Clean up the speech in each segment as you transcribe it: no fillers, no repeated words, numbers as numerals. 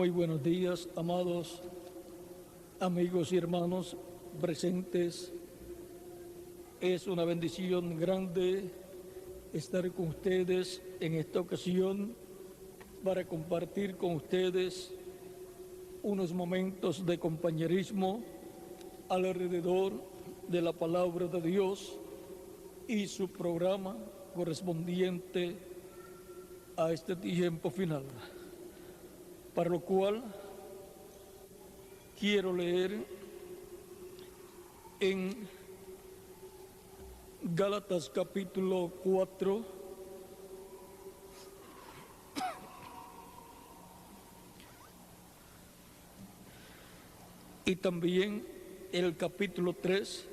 Muy buenos días, amados amigos y hermanos presentes. Es una bendición grande estar con ustedes en esta ocasión para compartir con ustedes unos momentos de compañerismo alrededor de la palabra de Dios y su programa correspondiente a este tiempo final, para lo cual quiero leer en Gálatas capítulo 4, y también el capítulo 3,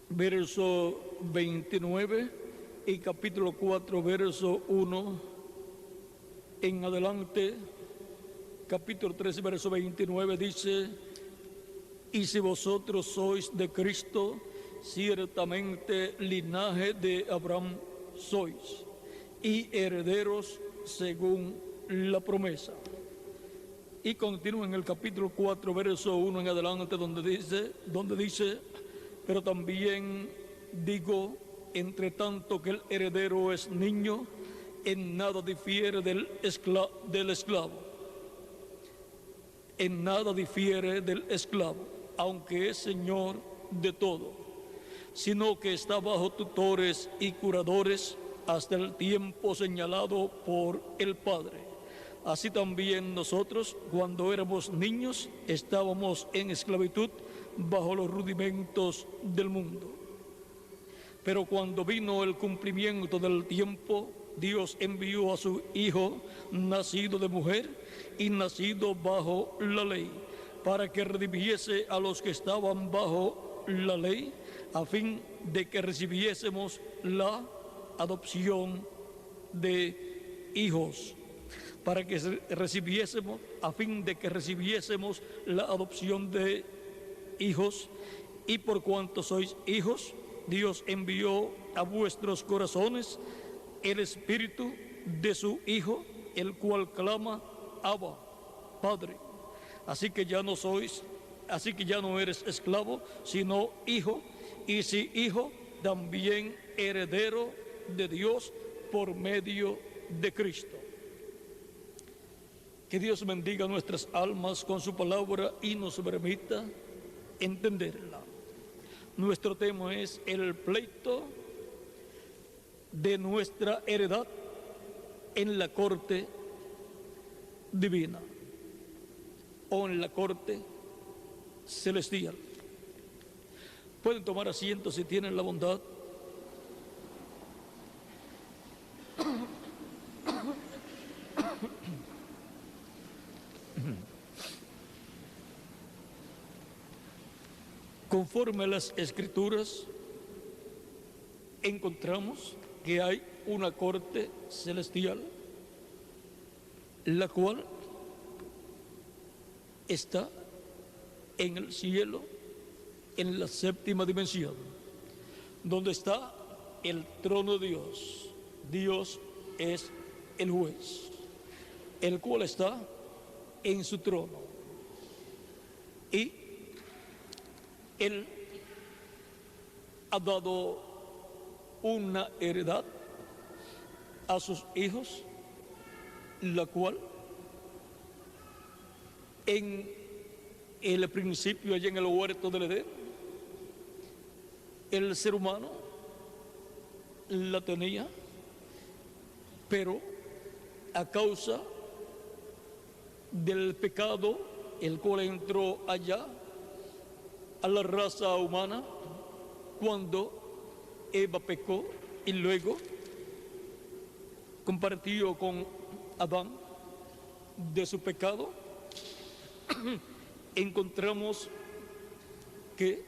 verso 29, y capítulo 4, verso 1 en adelante. Capítulo 3, verso 29 dice: y si vosotros sois de Cristo, ciertamente linaje de Abraham sois, y herederos según la promesa. Y continúa en el capítulo 4, verso 1 en adelante, donde dice: pero también digo, entre tanto que el heredero es niño, en nada difiere del esclavo. En nada difiere del esclavo, aunque es señor de todo, sino que está bajo tutores y curadores hasta el tiempo señalado por el Padre. Así también nosotros, cuando éramos niños, estábamos en esclavitud bajo los rudimentos del mundo. Pero cuando vino el cumplimiento del tiempo, Dios envió a su Hijo, nacido de mujer y nacido bajo la ley, para que redimiese a los que estaban bajo la ley, a fin de que recibiésemos la adopción de hijos. A fin de que recibiésemos la adopción de hijos. Y por cuanto sois hijos, Dios envió a vuestros corazones el espíritu de su Hijo, el cual clama: Abba, Padre. Así que ya no eres esclavo, sino hijo, y si hijo, también heredero de Dios por medio de Cristo. Que Dios bendiga nuestras almas con su palabra y nos permita entenderla. Nuestro tema es el pleito de nuestra heredad en la corte divina, o en la corte celestial. Pueden tomar asiento si tienen la bondad. Conforme a las Escrituras, encontramos que hay una corte celestial, la cual está en el cielo, en la séptima dimensión, donde está el trono de Dios. Dios es el juez, el cual está en su trono, y Él ha dado una heredad a sus hijos, la cual en el principio, allá en el huerto del Edén, el ser humano la tenía, pero a causa del pecado, el cual entró allá a la raza humana cuando Eva pecó y luego compartió con Adán de su pecado, encontramos que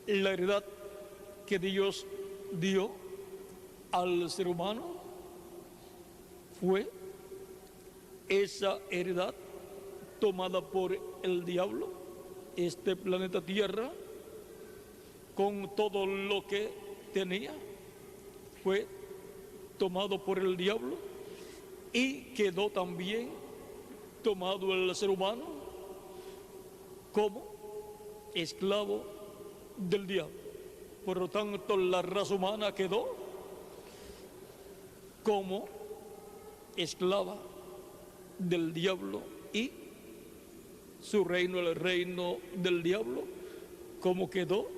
la heredad que Dios dio al ser humano fue esa heredad tomada por el diablo. Este planeta Tierra, con todo lo que tenía, fue tomado por el diablo y quedó también tomado el ser humano como esclavo del diablo. Por lo tanto, la raza humana quedó como esclava del diablo y su reino, el reino del diablo, como quedó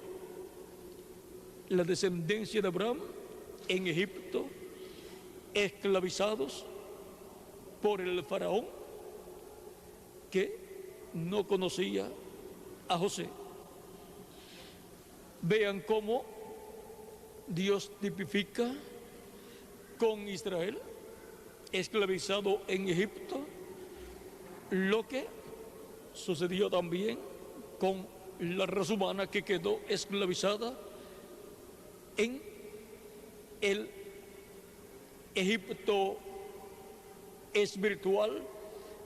la descendencia de Abraham en Egipto, esclavizados por el faraón que no conocía a José. Vean cómo Dios tipifica con Israel, esclavizado en Egipto, lo que sucedió también con la raza humana que quedó esclavizada en el Egipto espiritual,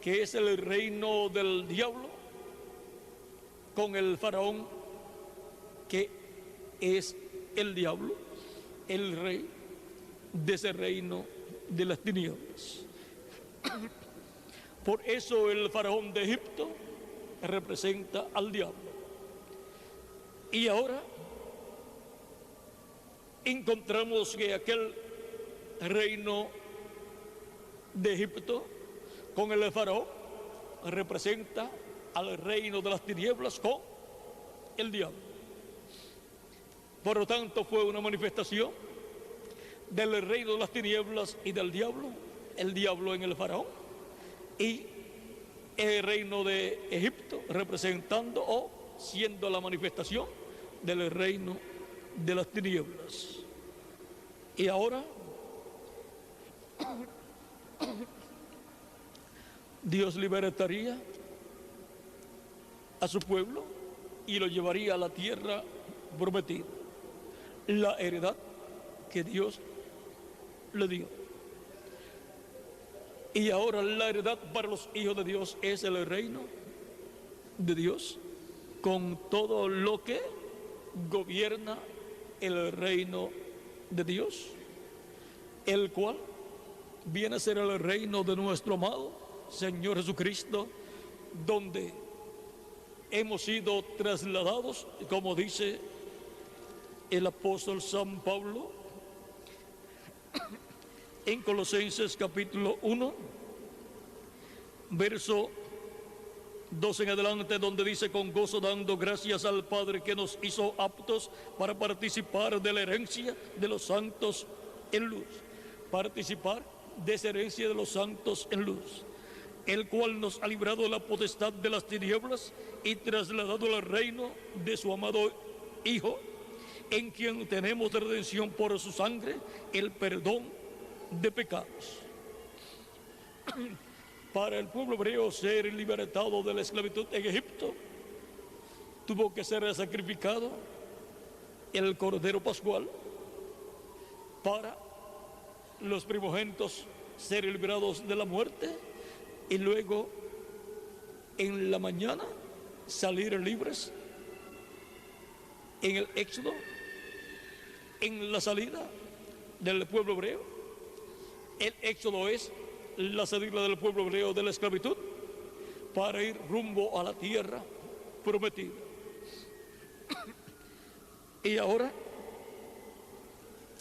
que es el reino del diablo, con el faraón que es el diablo, el rey de ese reino de las tinieblas. Por eso el faraón de Egipto representa al diablo. Y ahora encontramos que aquel reino de Egipto con el faraón representa al reino de las tinieblas con el diablo. Por lo tanto, fue una manifestación del reino de las tinieblas y del diablo, el diablo en el faraón y el reino de Egipto representando o siendo la manifestación del reino de las tinieblas. Y ahora Dios libertaría a su pueblo y lo llevaría a la tierra prometida, la heredad que Dios le dio. Y ahora la heredad para los hijos de Dios es el reino de Dios, con todo lo que gobierna el reino de Dios, el cual viene a ser el reino de nuestro amado Señor Jesucristo, donde hemos sido trasladados, como dice el apóstol San Pablo en Colosenses capítulo 1, verso 2 en adelante, donde dice: con gozo dando gracias al Padre que nos hizo aptos para participar de la herencia de los santos en luz. Participar de esa herencia de los santos en luz, el cual nos ha librado de la potestad de las tinieblas y trasladado al reino de su amado Hijo, en quien tenemos redención por su sangre, el perdón de pecados. Para el pueblo hebreo ser libertado de la esclavitud en Egipto, tuvo que ser sacrificado el cordero pascual. Para los primogénitos ser liberados de la muerte, y luego en la mañana salir libres en el éxodo, en la salida del pueblo hebreo. El éxodo es la salida del pueblo hebreo de la esclavitud para ir rumbo a la tierra prometida. Y ahora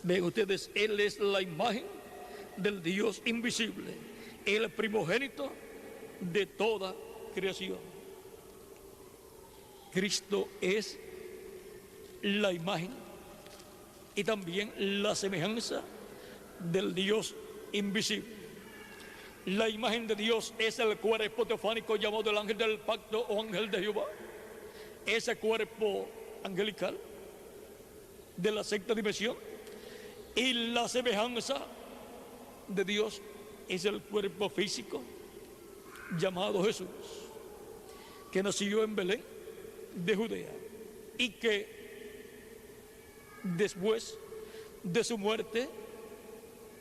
ven ustedes, Él es la imagen del Dios invisible, el primogénito de toda creación. Cristo es la imagen y también la semejanza del Dios invisible. La imagen de Dios es el cuerpo teofánico llamado el ángel del pacto o ángel de Jehová. Ese cuerpo angelical de la sexta dimensión. Y la semejanza de Dios es el cuerpo físico llamado Jesús, que nació en Belén de Judea y que después de su muerte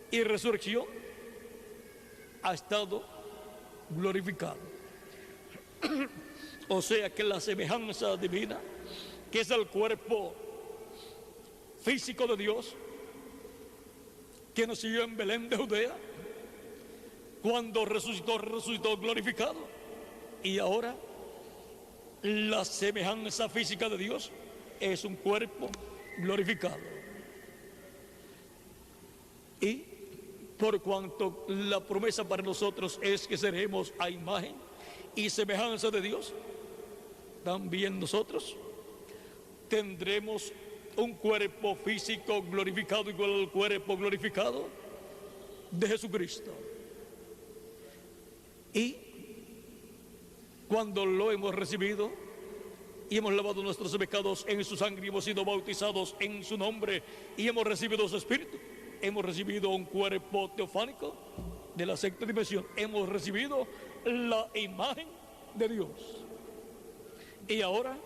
y resurrección ha estado glorificado. O sea que la semejanza divina, que es el cuerpo físico de Dios, que nació en Belén de Judea, Cuando resucitó, resucitó glorificado. Y ahora la semejanza física de Dios es un cuerpo glorificado. Y por cuanto la promesa para nosotros es que seremos a imagen y semejanza de Dios, también nosotros tendremos un cuerpo físico glorificado igual al cuerpo glorificado de Jesucristo. Y cuando lo hemos recibido y hemos lavado nuestros pecados en su sangre y hemos sido bautizados en su nombre y hemos recibido su espíritu, hemos recibido un cuerpo teofánico de la sexta dimensión, hemos recibido la imagen de Dios. Y ahora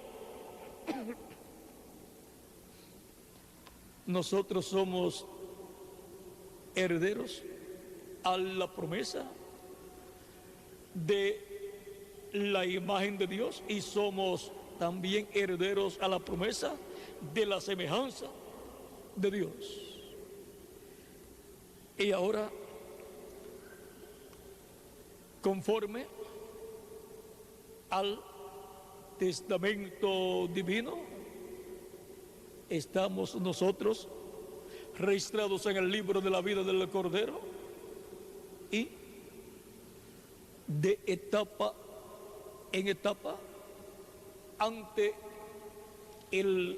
nosotros somos herederos a la promesa de la imagen de Dios y somos también herederos a la promesa de la semejanza de Dios. Y ahora, conforme al testamento divino, estamos nosotros registrados en el libro de la vida del Cordero y de etapa en etapa ante el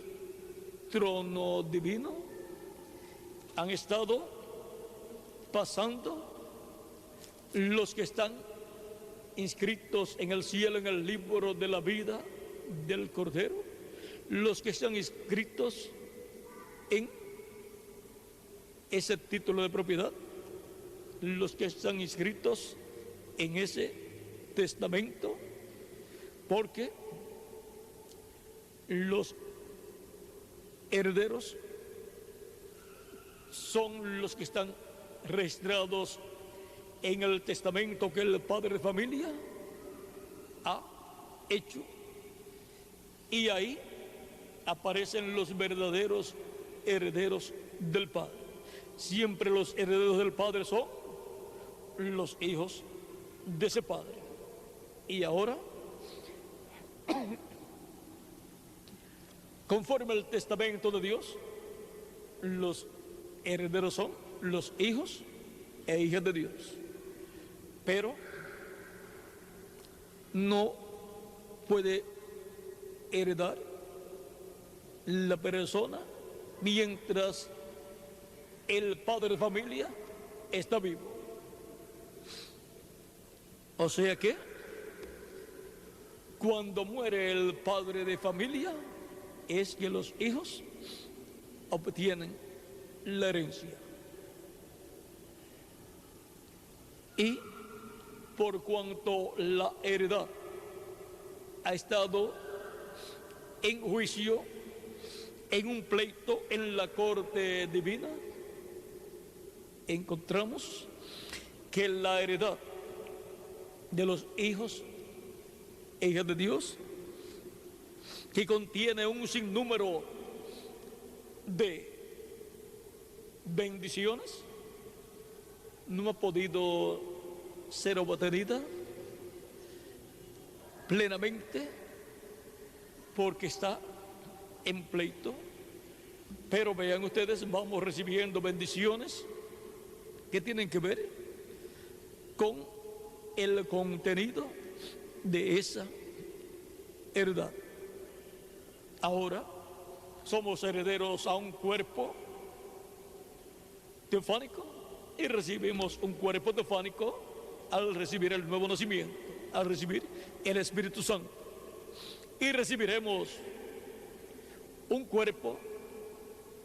trono divino han estado pasando los que están inscritos en el cielo en el libro de la vida del Cordero, los que están inscritos en ese título de propiedad, los que están inscritos en ese testamento, porque los herederos son los que están registrados en el testamento que el padre de familia ha hecho, y ahí aparecen los verdaderos herederos del Padre. Siempre los herederos del Padre son los hijos de ese Padre. Y ahora, conforme al testamento de Dios, los herederos son los hijos e hijas de Dios. Pero no puede heredar la persona mientras el padre de familia está vivo. O sea que cuando muere el padre de familia es que los hijos obtienen la herencia. Y por cuanto la heredad ha estado en juicio, en un pleito en la corte divina, encontramos que la heredad de los hijos e hijas de Dios, que contiene un sinnúmero de bendiciones, no ha podido ser obtenida plenamente porque está en pleito. Pero vean ustedes, vamos recibiendo bendiciones que tienen que ver con el contenido de esa heredad. Ahora somos herederos a un cuerpo teofánico y recibimos un cuerpo teofánico al recibir el nuevo nacimiento, al recibir el Espíritu Santo. Y recibiremos un cuerpo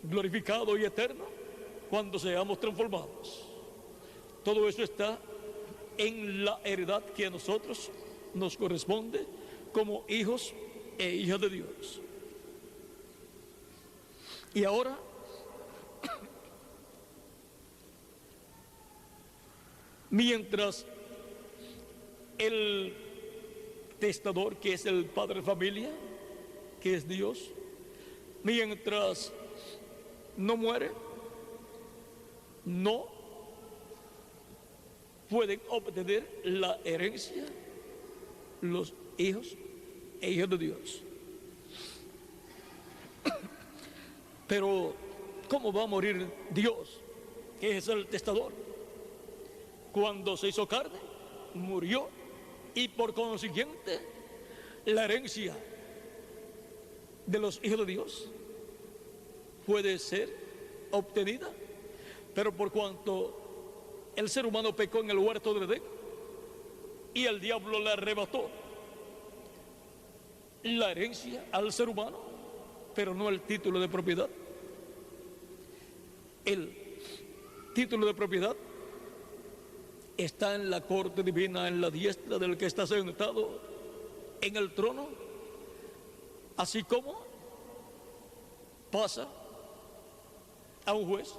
glorificado y eterno cuando seamos transformados. Todo eso está en la heredad que a nosotros nos corresponde como hijos e hijas de Dios. Y ahora mientras el testador, que es el padre de familia, que es Dios, mientras no muere, no pueden obtener la herencia los hijos e hijas de Dios. Pero, ¿cómo va a morir Dios, que es el testador? Cuando se hizo carne, murió, y por consiguiente, la herencia de los hijos de Dios puede ser obtenida, pero por cuanto el ser humano pecó en el huerto de Edén y el diablo le arrebató la herencia al ser humano, pero no el título de propiedad. El título de propiedad está en la corte divina, en la diestra del que está sentado en el trono, así como pasa a un juez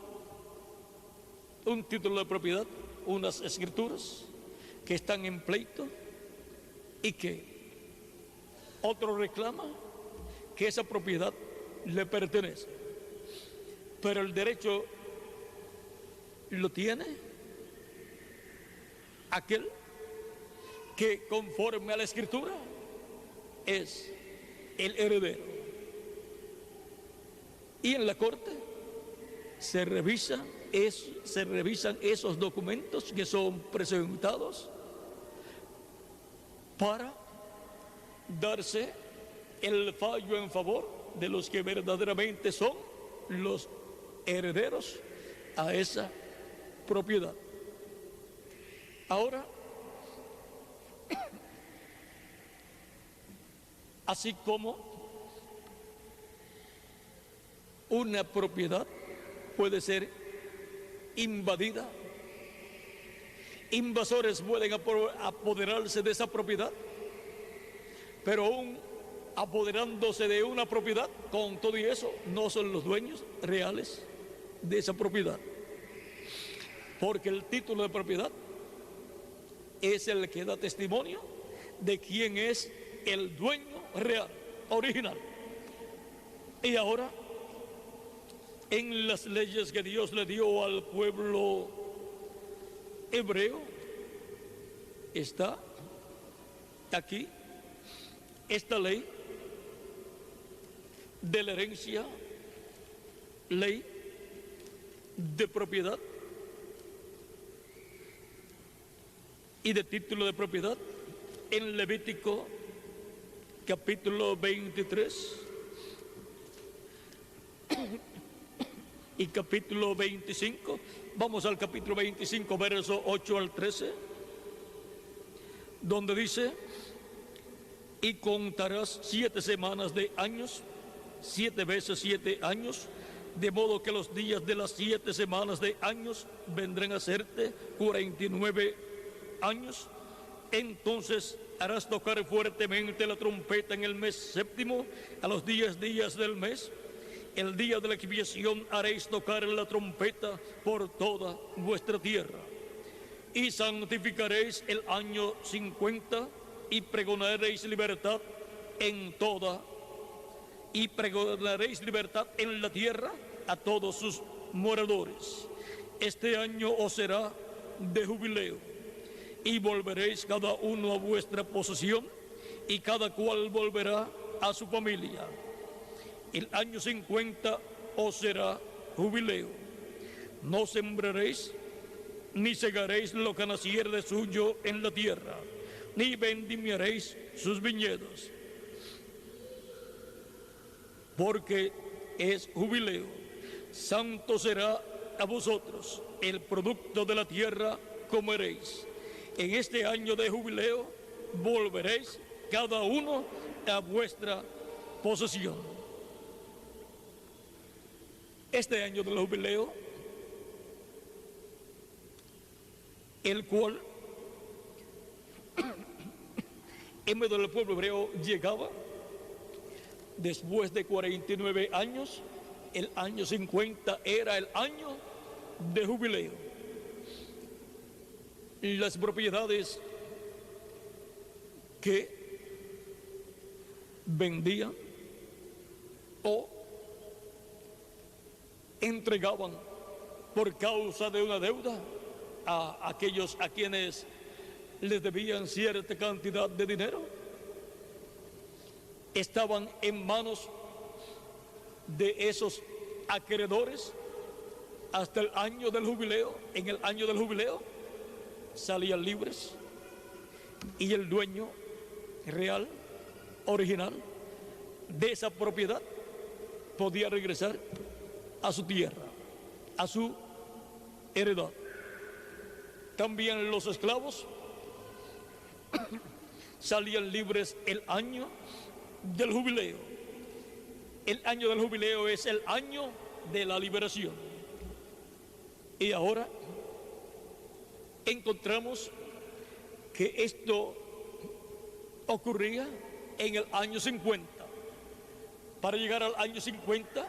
un título de propiedad, unas escrituras que están en pleito y que otro reclama que esa propiedad le pertenece, pero el derecho lo tiene aquel que, conforme a la escritura, es el heredero. Y en la corte se revisan esos documentos que son presentados para darse el fallo en favor de los que verdaderamente son los herederos a esa propiedad. Ahora, así como una propiedad puede ser invadida, invasores pueden apoderarse de esa propiedad, pero aún apoderándose de una propiedad, con todo y eso, no son los dueños reales de esa propiedad, porque el título de propiedad es el que da testimonio de quién es el dueño real, original. Y ahora, en las leyes que Dios le dio al pueblo hebreo, está aquí esta ley de la herencia, ley de propiedad y de título de propiedad en Levítico capítulo 23 y capítulo 25. Vamos al capítulo 25, verso 8 al 13, donde dice: y contarás 7 semanas de años, 7 veces 7 años, de modo que los días de las 7 semanas de años vendrán a serte 49 años. Entonces harás tocar fuertemente la trompeta en el mes séptimo, a los 10 días del mes. El día de la expiación haréis tocar la trompeta por toda vuestra tierra. Y santificaréis el año 50 y pregonaréis libertad en toda, y pregonaréis libertad en la tierra a todos sus moradores. Este año os será de jubileo, y volveréis cada uno a vuestra posesión, y cada cual volverá a su familia. El año 50 os será jubileo. No sembraréis ni segaréis lo que naciere de suyo en la tierra, ni vendimiaréis sus viñedos, porque es jubileo. Santo será a vosotros, el producto de la tierra comeréis. En este año de jubileo volveréis cada uno a vuestra posesión. Este año del jubileo, el cual en medio del pueblo hebreo llegaba después de 49 años, el año 50 era el año de jubileo. Las propiedades que vendían o entregaban por causa de una deuda a aquellos a quienes les debían cierta cantidad de dinero. Estaban en manos de esos acreedores hasta el año del jubileo. En el año del jubileo salían libres y el dueño real, original de esa propiedad podía regresar a su tierra, a su heredad. También los esclavos salían libres el año del jubileo. El año del jubileo es el año de la liberación. Y ahora encontramos que esto ocurría en el año 50. Para llegar al año 50,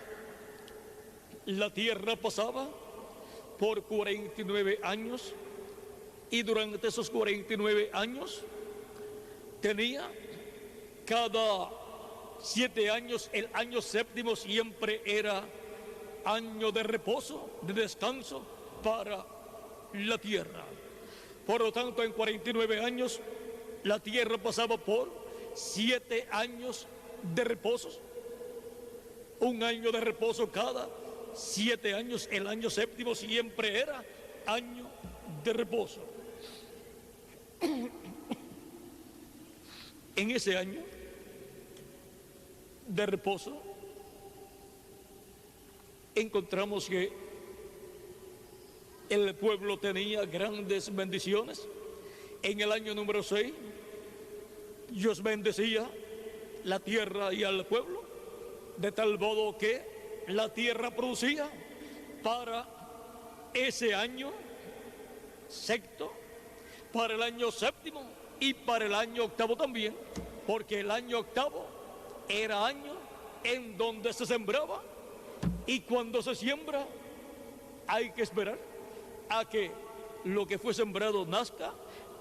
la tierra pasaba por 49 años y durante esos 49 años tenía cada 7 años, el año séptimo siempre era año de reposo, de descanso para la tierra. Por lo tanto, en 49 años, la tierra pasaba por 7 años de reposo. Un año de reposo cada 7 años. El año séptimo siempre era año de reposo. En ese año de reposo encontramos que el pueblo tenía grandes bendiciones. En el año número 6, Dios bendecía la tierra y al pueblo, de tal modo que la tierra producía para ese año sexto, para el año séptimo y para el año octavo también, porque el año octavo era año en donde se sembraba, y cuando se siembra hay que esperar a que lo que fue sembrado nazca,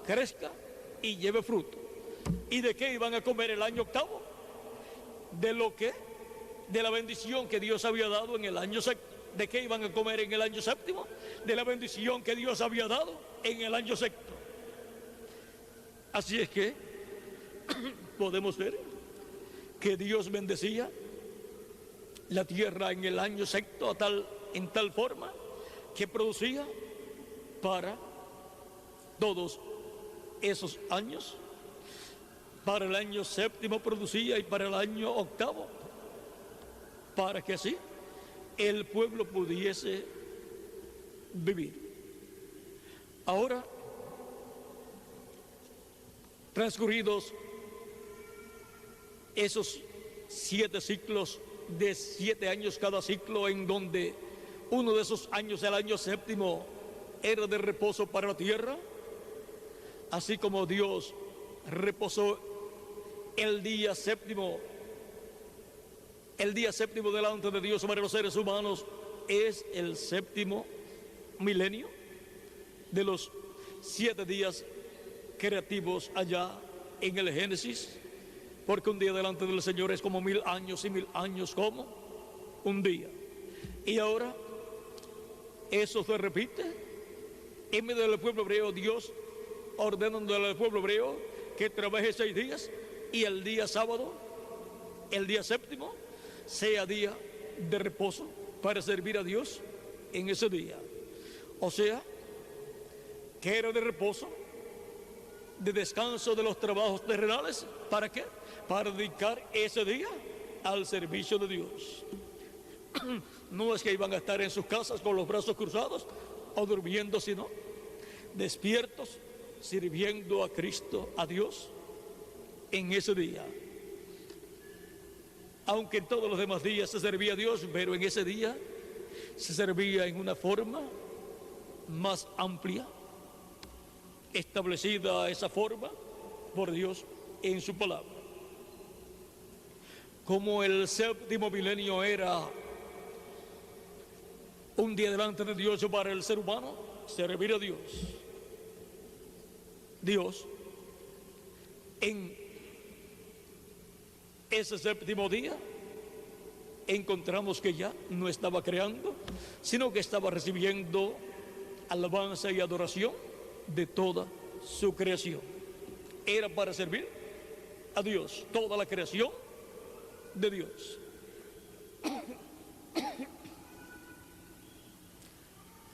crezca y lleve fruto. ¿Y de qué iban a comer el año octavo? De la bendición que Dios había dado en el año sexto. ¿De qué iban a comer en el año séptimo? De la bendición que Dios había dado en el año sexto. Así es que podemos ver que Dios bendecía la tierra en el año sexto en tal forma que producía para todos esos años. Para el año séptimo producía y para el año octavo, para que así el pueblo pudiese vivir. Ahora, transcurridos esos 7 ciclos de 7 años cada ciclo, en donde uno de esos años, el año séptimo, era de reposo para la tierra, así como Dios reposó el día séptimo delante de Dios sobre los seres humanos, es el séptimo milenio de los 7 días creativos allá en el Génesis, porque un día delante del Señor es como 1000 años y 1000 años como un día. Y ahora eso se repite en medio del pueblo hebreo, Dios ordenando al pueblo hebreo que trabaje 6 días y el día sábado, el día séptimo, sea día de reposo para servir a Dios en ese día. O sea, que era de reposo, de descanso de los trabajos terrenales. ¿Para qué? Para dedicar ese día al servicio de Dios. No es que iban a estar en sus casas con los brazos cruzados o durmiendo, sino despiertos, sirviendo a Cristo, a Dios, en ese día. Aunque en todos los demás días se servía a Dios, pero en ese día se servía en una forma más amplia, establecida esa forma por Dios en su palabra. Como el séptimo milenio era un día delante de Dios para el ser humano, servir a Dios. Dios, en ese séptimo día, encontramos que ya no estaba creando, sino que estaba recibiendo alabanza y adoración de toda su creación. Era para servir a Dios, toda la creación de Dios.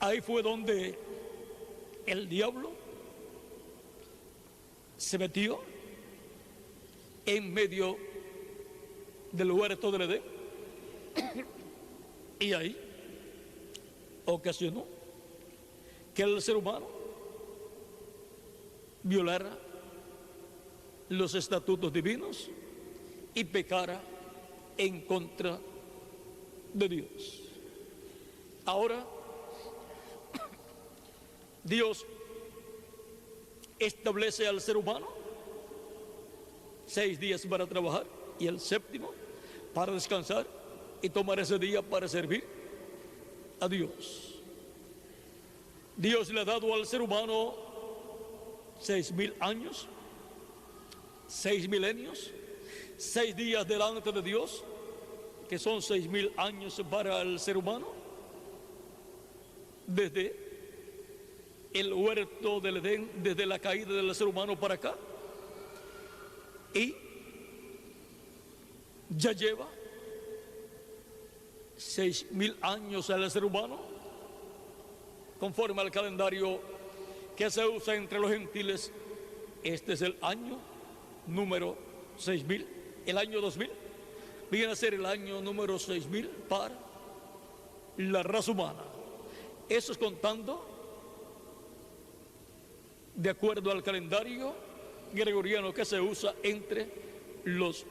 Ahí fue donde el diablo se metió en medio del huerto del Edén y ahí ocasionó que el ser humano violara los estatutos divinos y pecara en contra de Dios. Ahora, Dios establece al ser humano 6 días para trabajar y el séptimo para descansar y tomar ese día para servir a Dios. Dios le ha dado al ser humano 6.000 años, 6 milenios, 6 días delante de Dios, que son 6.000 años para el ser humano, desde el huerto del Edén, desde la caída del ser humano para acá, y ya lleva 6.000 años al ser humano, conforme al calendario que se usa entre los gentiles. Este es el año número 6.000, el año 2000 viene a ser el año número 6.000 para la raza humana. Eso es contando de acuerdo al calendario gregoriano que se usa entre los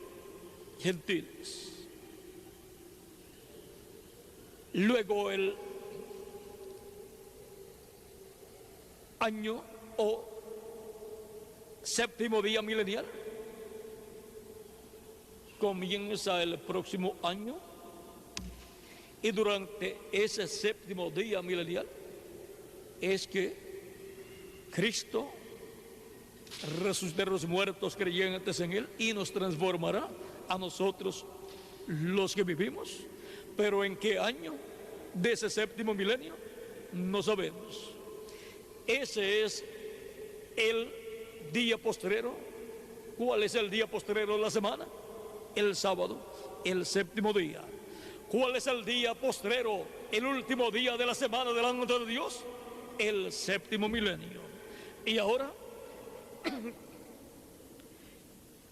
gentiles. Luego el año o séptimo día milenial comienza el próximo año, y durante ese séptimo día milenial es que Cristo resucitará a los muertos creyentes en Él y nos transformará a nosotros los que vivimos. Pero ¿en qué año de ese séptimo milenio? No sabemos. Ese es el día postrero. ¿Cuál es el día postrero de la semana? El sábado, el séptimo día. ¿Cuál es el día postrero, el último día de la semana delante de Dios? El séptimo milenio. Y ahora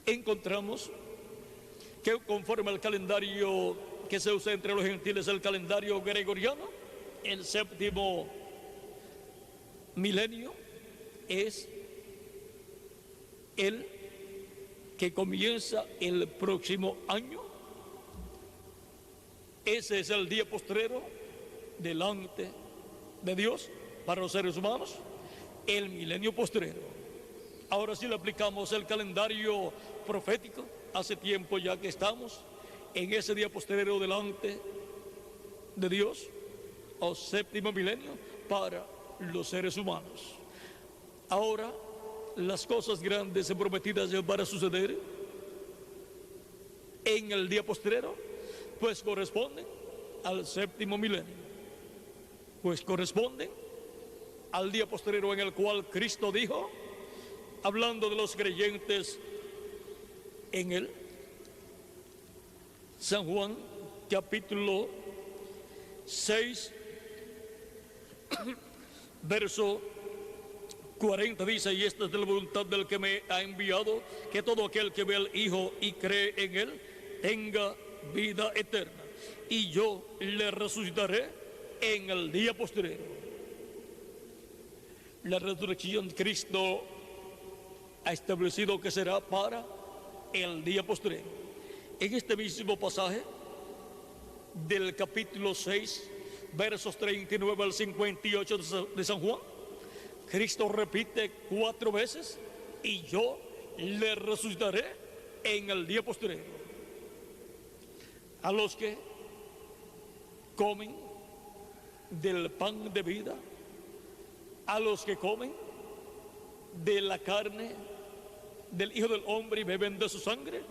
encontramos que conforme al calendario que se usa entre los gentiles, el calendario gregoriano, el séptimo milenio es el que comienza el próximo año. Ese es el día postrero delante de Dios para los seres humanos, el milenio postrero. Ahora sí le aplicamos el calendario profético. Hace tiempo ya que estamos en ese día postrero delante de Dios, o séptimo milenio para los seres humanos. Ahora las cosas grandes y prometidas ya van a suceder en el día postrero, pues corresponden al séptimo milenio, pues corresponden al día postrero en el cual Cristo dijo, hablando de los creyentes en Él, San Juan capítulo 6 verso 40 dice: y esta es la voluntad del que me ha enviado, que todo aquel que ve al Hijo y cree en Él tenga vida eterna, y yo le resucitaré en el día postrero. La resurrección de Cristo ha establecido que será para el día postrero. En este mismo pasaje del capítulo 6, versos 39 al 58 de San Juan, Cristo repite 4 veces: y yo le resucitaré en el día postrero. A los que comen del pan de vida, a los que comen de la carne del Hijo del Hombre y beben de su sangre,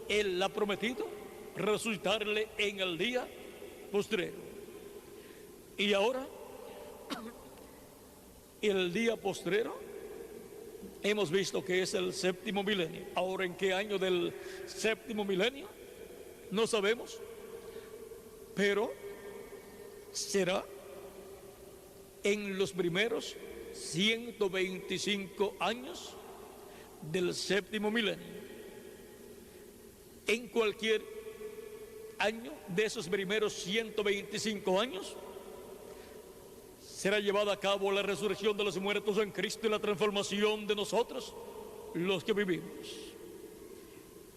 Él ha prometido resucitarle en el día postrero. Y ahora El día postrero hemos visto que es el séptimo milenio. Ahora, ¿en qué año del séptimo milenio? No sabemos, pero será en los primeros 125 años del séptimo milenio. En cualquier año de esos primeros 125 años será llevada a cabo la resurrección de los muertos en Cristo y la transformación de nosotros, los que vivimos.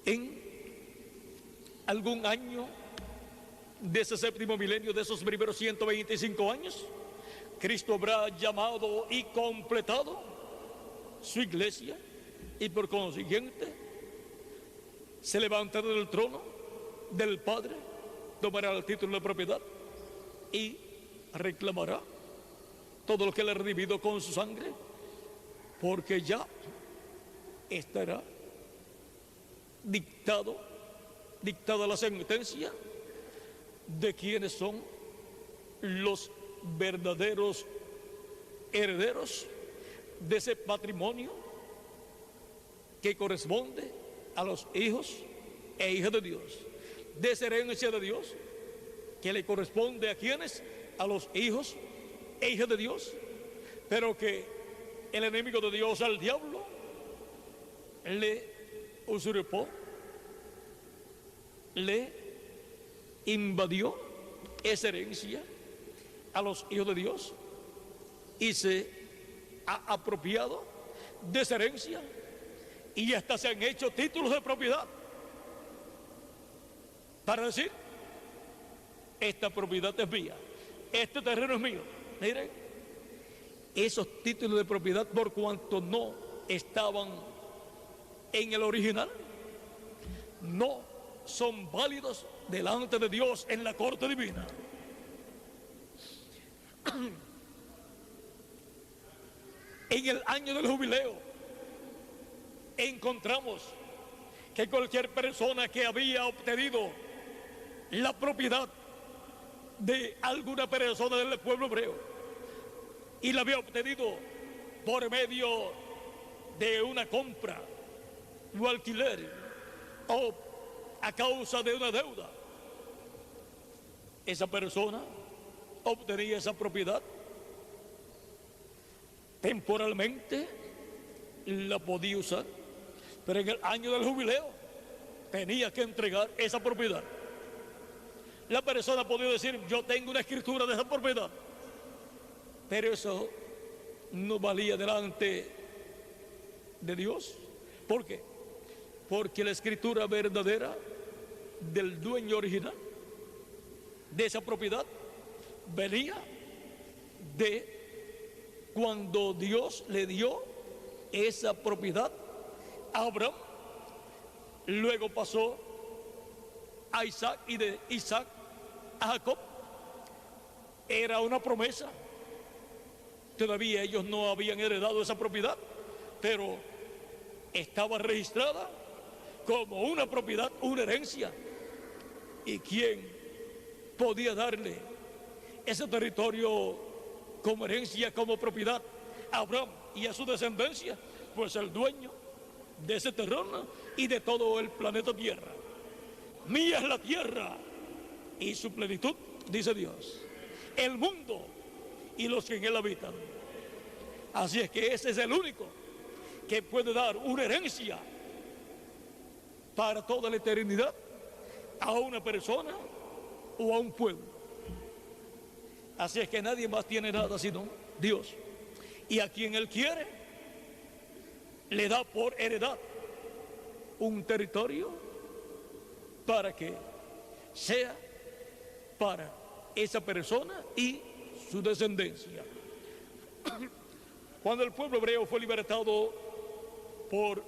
En algún año de ese séptimo milenio, de esos primeros 125 años, Cristo habrá llamado y completado su iglesia y por consiguiente se levantará del trono del Padre, tomará el título de propiedad y reclamará todo lo que él ha redimido con su sangre, porque ya estará dictada la sentencia de quienes son los verdaderos herederos de ese patrimonio que corresponde a los hijos e hijas de Dios, de esa herencia de Dios que le corresponde a quienes, a los hijos e hijas de Dios, pero que el enemigo de Dios, al diablo, le usurpó, le invadió esa herencia a los hijos de Dios y se ha apropiado de esa herencia y hasta se han hecho títulos de propiedad para decir: esta propiedad es mía, este terreno es mío. Miren, esos títulos de propiedad, por cuanto no estaban en el original, no son válidos delante de Dios en la corte divina. En el año del jubileo encontramos que cualquier persona que había obtenido la propiedad de alguna persona del pueblo hebreo y la había obtenido por medio de una compra o alquiler o a causa de una deuda, esa persona obtenía esa propiedad, temporalmente la podía usar, pero en el año del jubileo tenía que entregar esa propiedad. La persona podía decir: yo tengo una escritura de esa propiedad, pero eso no valía delante de Dios. ¿Por qué? Porque la escritura verdadera del dueño original de esa propiedad venía de cuando Dios le dio esa propiedad a Abraham, luego pasó a Isaac y de Isaac a Jacob. Era una promesa. Todavía ellos no habían heredado esa propiedad, pero estaba registrada como una propiedad, una herencia. ¿Y quién podía darle ese territorio como herencia, como propiedad a Abraham y a su descendencia? Pues el dueño de ese terreno y de todo el planeta Tierra. Mía es la tierra y su plenitud, dice Dios, el mundo y los que en él habitan. Así es que ese es el único que puede dar una herencia para toda la eternidad a una persona o a un pueblo. Así es que nadie más tiene nada sino Dios. Y a quien él quiere le da por heredad un territorio para que sea para esa persona y su descendencia. Cuando el pueblo hebreo fue libertado por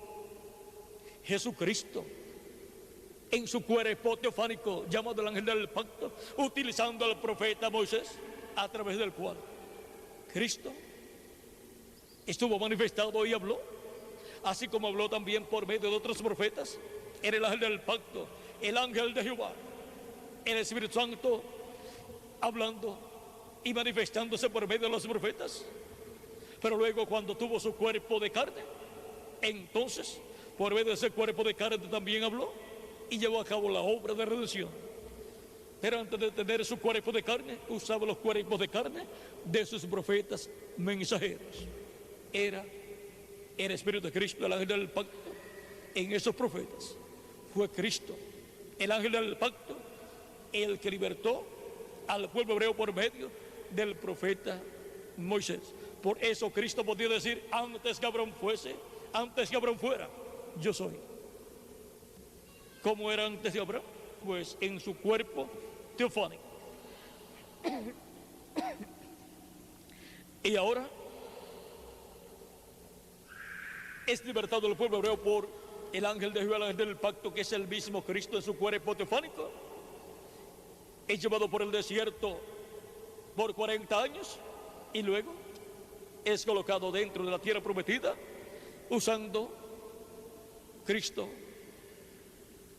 Jesucristo en su cuerpo teofánico llamado el ángel del pacto, utilizando al profeta Moisés, a través del cual Cristo estuvo manifestado y habló, así como habló también por medio de otros profetas. Era el ángel del pacto, el ángel de Jehová, el Espíritu Santo hablando y manifestándose por medio de los profetas. Pero luego, cuando tuvo su cuerpo de carne, entonces, por medio de ese cuerpo de carne también habló y llevó a cabo la obra de redención. Pero antes de tener su cuerpo de carne, usaba los cuerpos de carne de sus profetas mensajeros. Era el Espíritu de Cristo, el ángel del pacto, en esos profetas. Fue Cristo, el ángel del pacto, el que libertó al pueblo hebreo por medio del profeta Moisés. Por eso Cristo podía decir, antes que Abraham fuese, antes que Abraham fuera, yo soy. ¿Cómo era antes de Abraham? Pues en su cuerpo teofánico. Y ahora es libertado el pueblo hebreo por el ángel de Jehová, el ángel del pacto, que es el mismo Cristo en su cuerpo teofánico. Es llevado por el desierto por 40 años y luego es colocado dentro de la tierra prometida, usando Cristo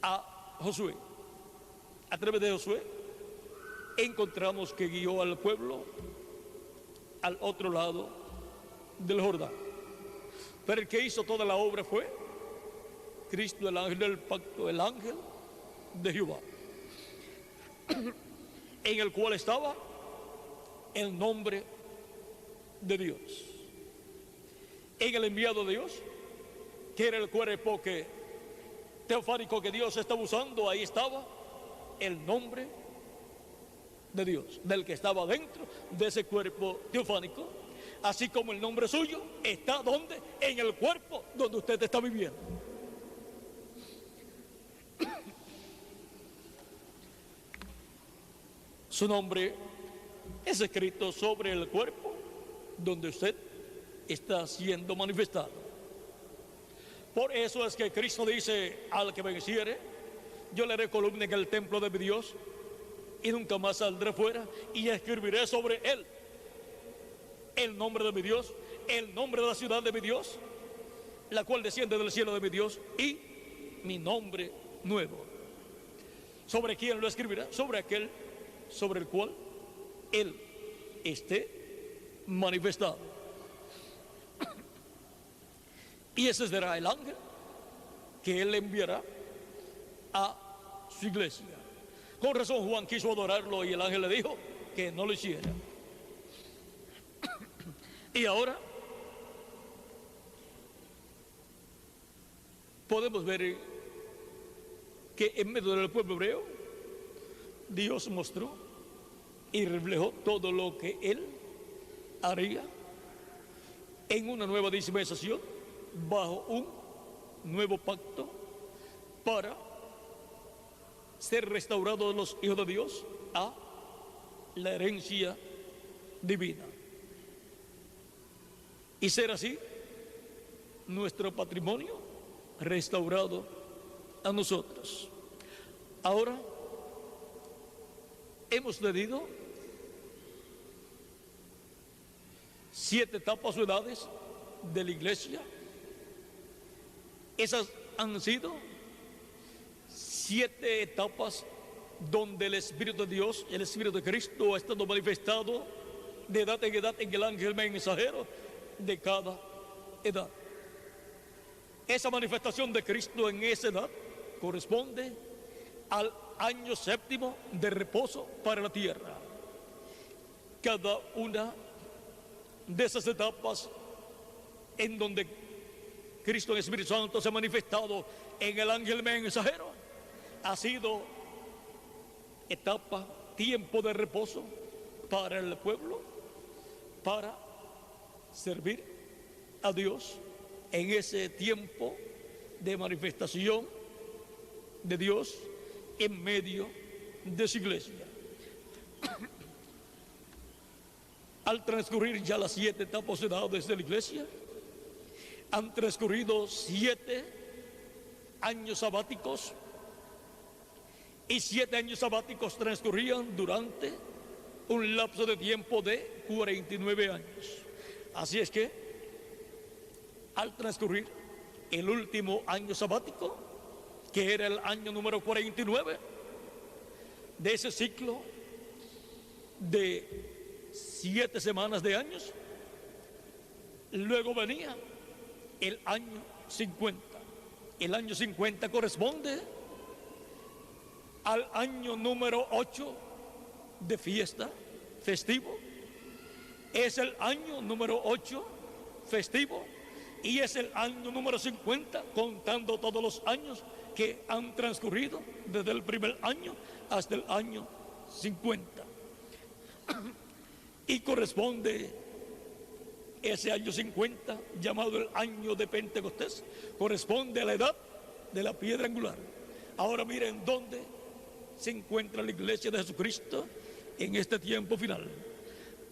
a Josué. A través de Josué encontramos que guió al pueblo al otro lado del Jordán. Pero el que hizo toda la obra fue Cristo, el ángel del pacto, el ángel de Jehová, en el cual estaba el nombre de Dios. En el enviado de Dios, que era el cuerpo teofánico que Dios estaba usando, ahí estaba el nombre de Dios, del que estaba dentro de ese cuerpo teofánico, así como el nombre suyo está donde, en el cuerpo donde usted está viviendo. Su nombre es escrito sobre el cuerpo donde usted está siendo manifestado. Por eso es que Cristo dice, al que venciere, yo le haré columna en el templo de mi Dios y nunca más saldré fuera, y escribiré sobre él el nombre de mi Dios, el nombre de la ciudad de mi Dios, la cual desciende del cielo de mi Dios, y mi nombre nuevo. ¿Sobre quién lo escribirá? Sobre aquel sobre el cual él esté manifestado. Y ese será el ángel que él enviará a su iglesia. Con razón Juan quiso adorarlo y el ángel le dijo que no lo hiciera. Y ahora podemos ver que en medio del pueblo hebreo Dios mostró y reflejó todo lo que él haría en una nueva dispensación, bajo un nuevo pacto, para ser restaurados los hijos de Dios a la herencia divina y ser así nuestro patrimonio restaurado a nosotros. Ahora hemos tenido 7 etapas o edades de la iglesia. Esas han sido 7 etapas donde el Espíritu de Dios, el Espíritu de Cristo, ha estado manifestado de edad en el ángel mensajero de cada edad. Esa manifestación de Cristo en esa edad corresponde al año 7º de reposo para la tierra. Cada una de esas etapas en donde Cristo, el Espíritu Santo, se ha manifestado en el ángel mensajero, ha sido etapa, tiempo de reposo para el pueblo, para servir a Dios en ese tiempo de manifestación de Dios en medio de su iglesia. Al transcurrir ya las 7 etapas de edades de la iglesia, han transcurrido 7 años sabáticos, y 7 años sabáticos transcurrían durante un lapso de tiempo de 49 años. Así es que al transcurrir el último año sabático, que era el año número 49 de ese ciclo de 7 semanas de años, Luego venía el año 50. El año 50 corresponde al año número 8 de fiesta, festivo. Es el año número 8 festivo y es el año número 50, contando todos los años que han transcurrido desde el primer año hasta el año 50. Y corresponde ese año 50, llamado el año de Pentecostés, corresponde a la edad de la piedra angular. Ahora miren dónde se encuentra la iglesia de Jesucristo en este tiempo final,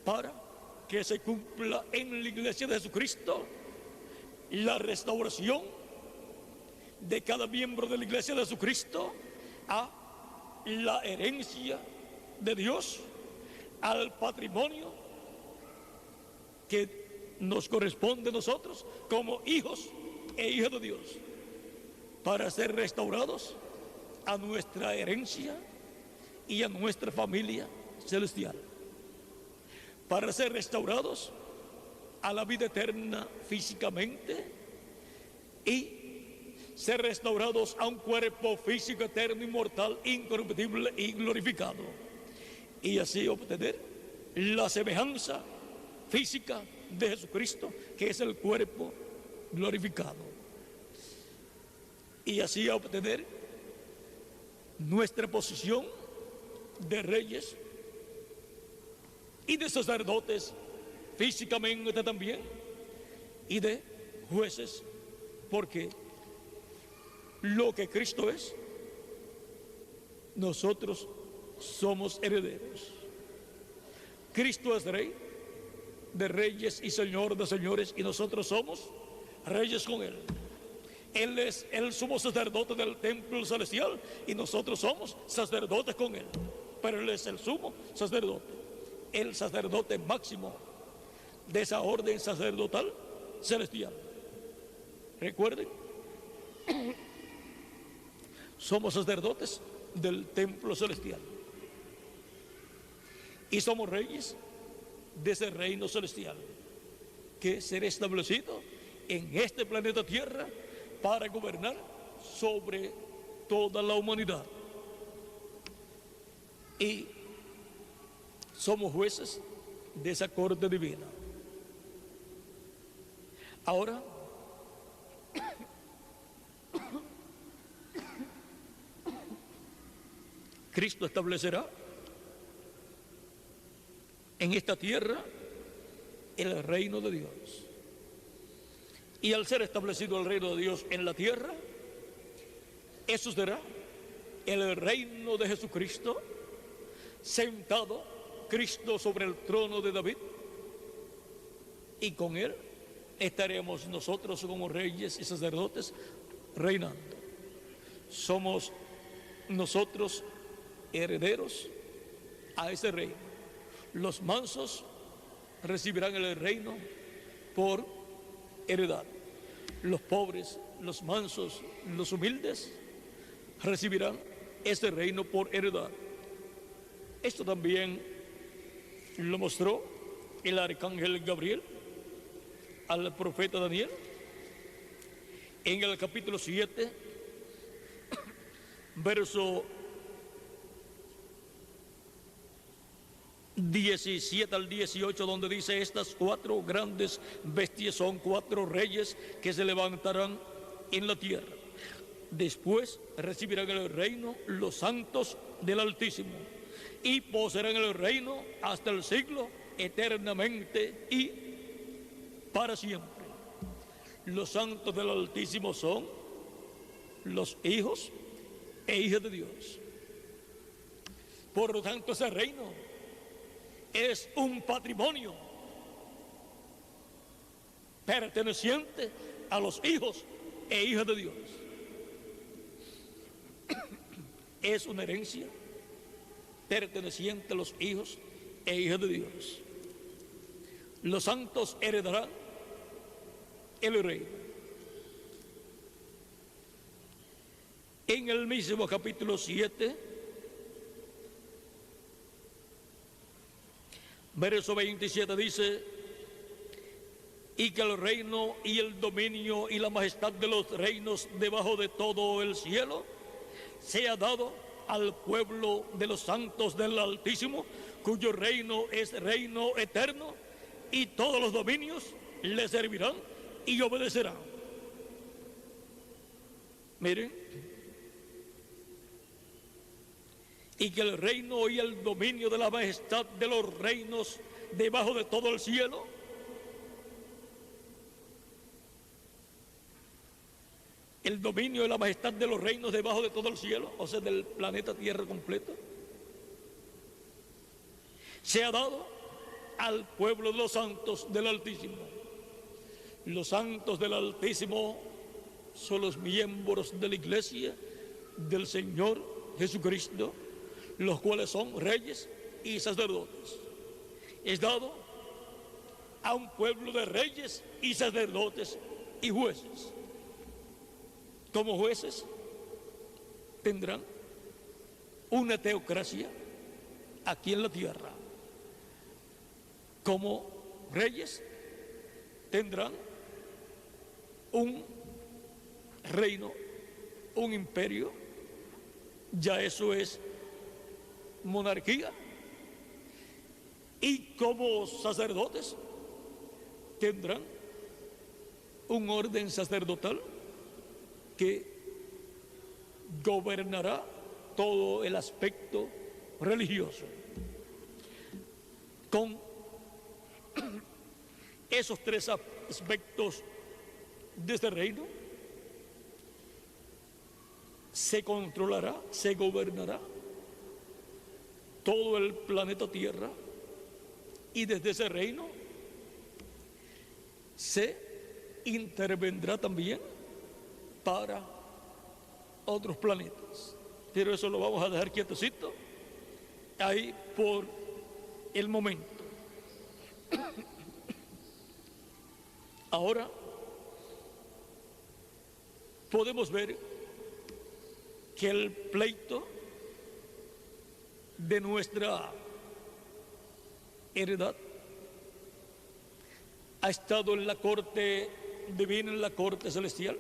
para que se cumpla en la iglesia de Jesucristo la restauración de cada miembro de la iglesia de Jesucristo a la herencia de Dios, al patrimonio que nos corresponde a nosotros como hijos e hijas de Dios, para ser restaurados a nuestra herencia y a nuestra familia celestial, para ser restaurados a la vida eterna físicamente y ser restaurados a un cuerpo físico eterno, inmortal, incorruptible y glorificado, y así obtener la semejanza física de Jesucristo, que es el cuerpo glorificado, y así obtener nuestra posición de reyes y de sacerdotes físicamente también, y de jueces, porque lo que Cristo es, nosotros somos herederos. Cristo es rey de reyes y señor de señores, y nosotros somos reyes con él. Él es el sumo sacerdote del templo celestial y nosotros somos sacerdotes con él, pero él es el sumo sacerdote, el sacerdote máximo de esa orden sacerdotal celestial. Recuerden, somos sacerdotes del templo celestial y somos reyes de ese reino celestial que será establecido en este planeta Tierra para gobernar sobre toda la humanidad. Y somos jueces de esa corte divina. Ahora, Cristo establecerá en esta tierra el reino de Dios. Y al ser establecido el reino de Dios en la tierra, eso será el reino de Jesucristo, sentado Cristo sobre el trono de David, y con él estaremos nosotros como reyes y sacerdotes reinando. Somos nosotros herederos a ese reino. Los mansos recibirán el reino por heredad. Los pobres, los mansos, los humildes recibirán ese reino por heredad. Esto también lo mostró el arcángel Gabriel al profeta Daniel en el capítulo 7, verso 17 al 18, donde dice: estas cuatro grandes bestias son cuatro reyes que se levantarán en la tierra. Después recibirán el reino los santos del Altísimo y poseerán el reino hasta el siglo, eternamente y para siempre. Los santos del Altísimo son los hijos e hijas de Dios. Por lo tanto, ese reino es un patrimonio perteneciente a los hijos e hijas de Dios. Es una herencia perteneciente a los hijos e hijas de Dios. Los santos heredarán el reino. En el mismo capítulo 7, verso 27 dice: y que el reino y el dominio y la majestad de los reinos debajo de todo el cielo sea dado al pueblo de los santos del Altísimo, cuyo reino es reino eterno, y todos los dominios le servirán y obedecerán. Miren, y que el reino y el dominio de la majestad de los reinos debajo de todo el cielo el dominio y la majestad de los reinos debajo de todo el cielo, o sea, del planeta Tierra completo, se ha dado al pueblo de los santos del Altísimo. Los santos del Altísimo son los miembros de la Iglesia del Señor Jesucristo, los cuales son reyes y sacerdotes. Es dado a un pueblo de reyes y sacerdotes y jueces. Como jueces tendrán una teocracia aquí en la tierra. Como reyes tendrán un reino, un imperio, ya eso es monarquía. Y como sacerdotes tendrán un orden sacerdotal que gobernará todo el aspecto religioso. Con esos tres aspectos de este reino se controlará, se gobernará todo el planeta Tierra, y desde ese reino se intervendrá también para otros planetas. Pero eso lo vamos a dejar quietecito ahí por el momento. Ahora podemos ver que el pleito de nuestra heredad ha estado en la corte divina, en la corte celestial,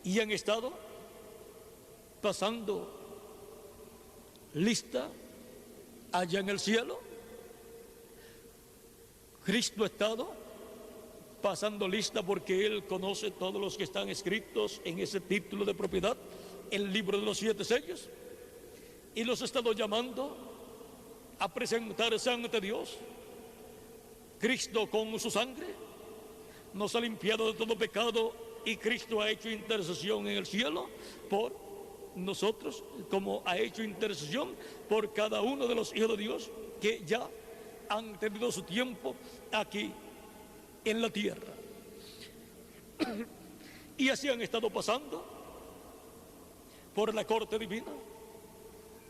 y han estado pasando lista allá en el cielo. Cristo ha estado pasando lista porque Él conoce todos los que están escritos en ese título de propiedad, el libro de los 7 sellos, y los ha estado llamando a presentarse ante Dios. Cristo con su sangre nos ha limpiado de todo pecado, y Cristo ha hecho intercesión en el cielo por nosotros, como ha hecho intercesión por cada uno de los hijos de Dios que ya han tenido su tiempo aquí en la tierra. Y así han estado pasando por la corte divina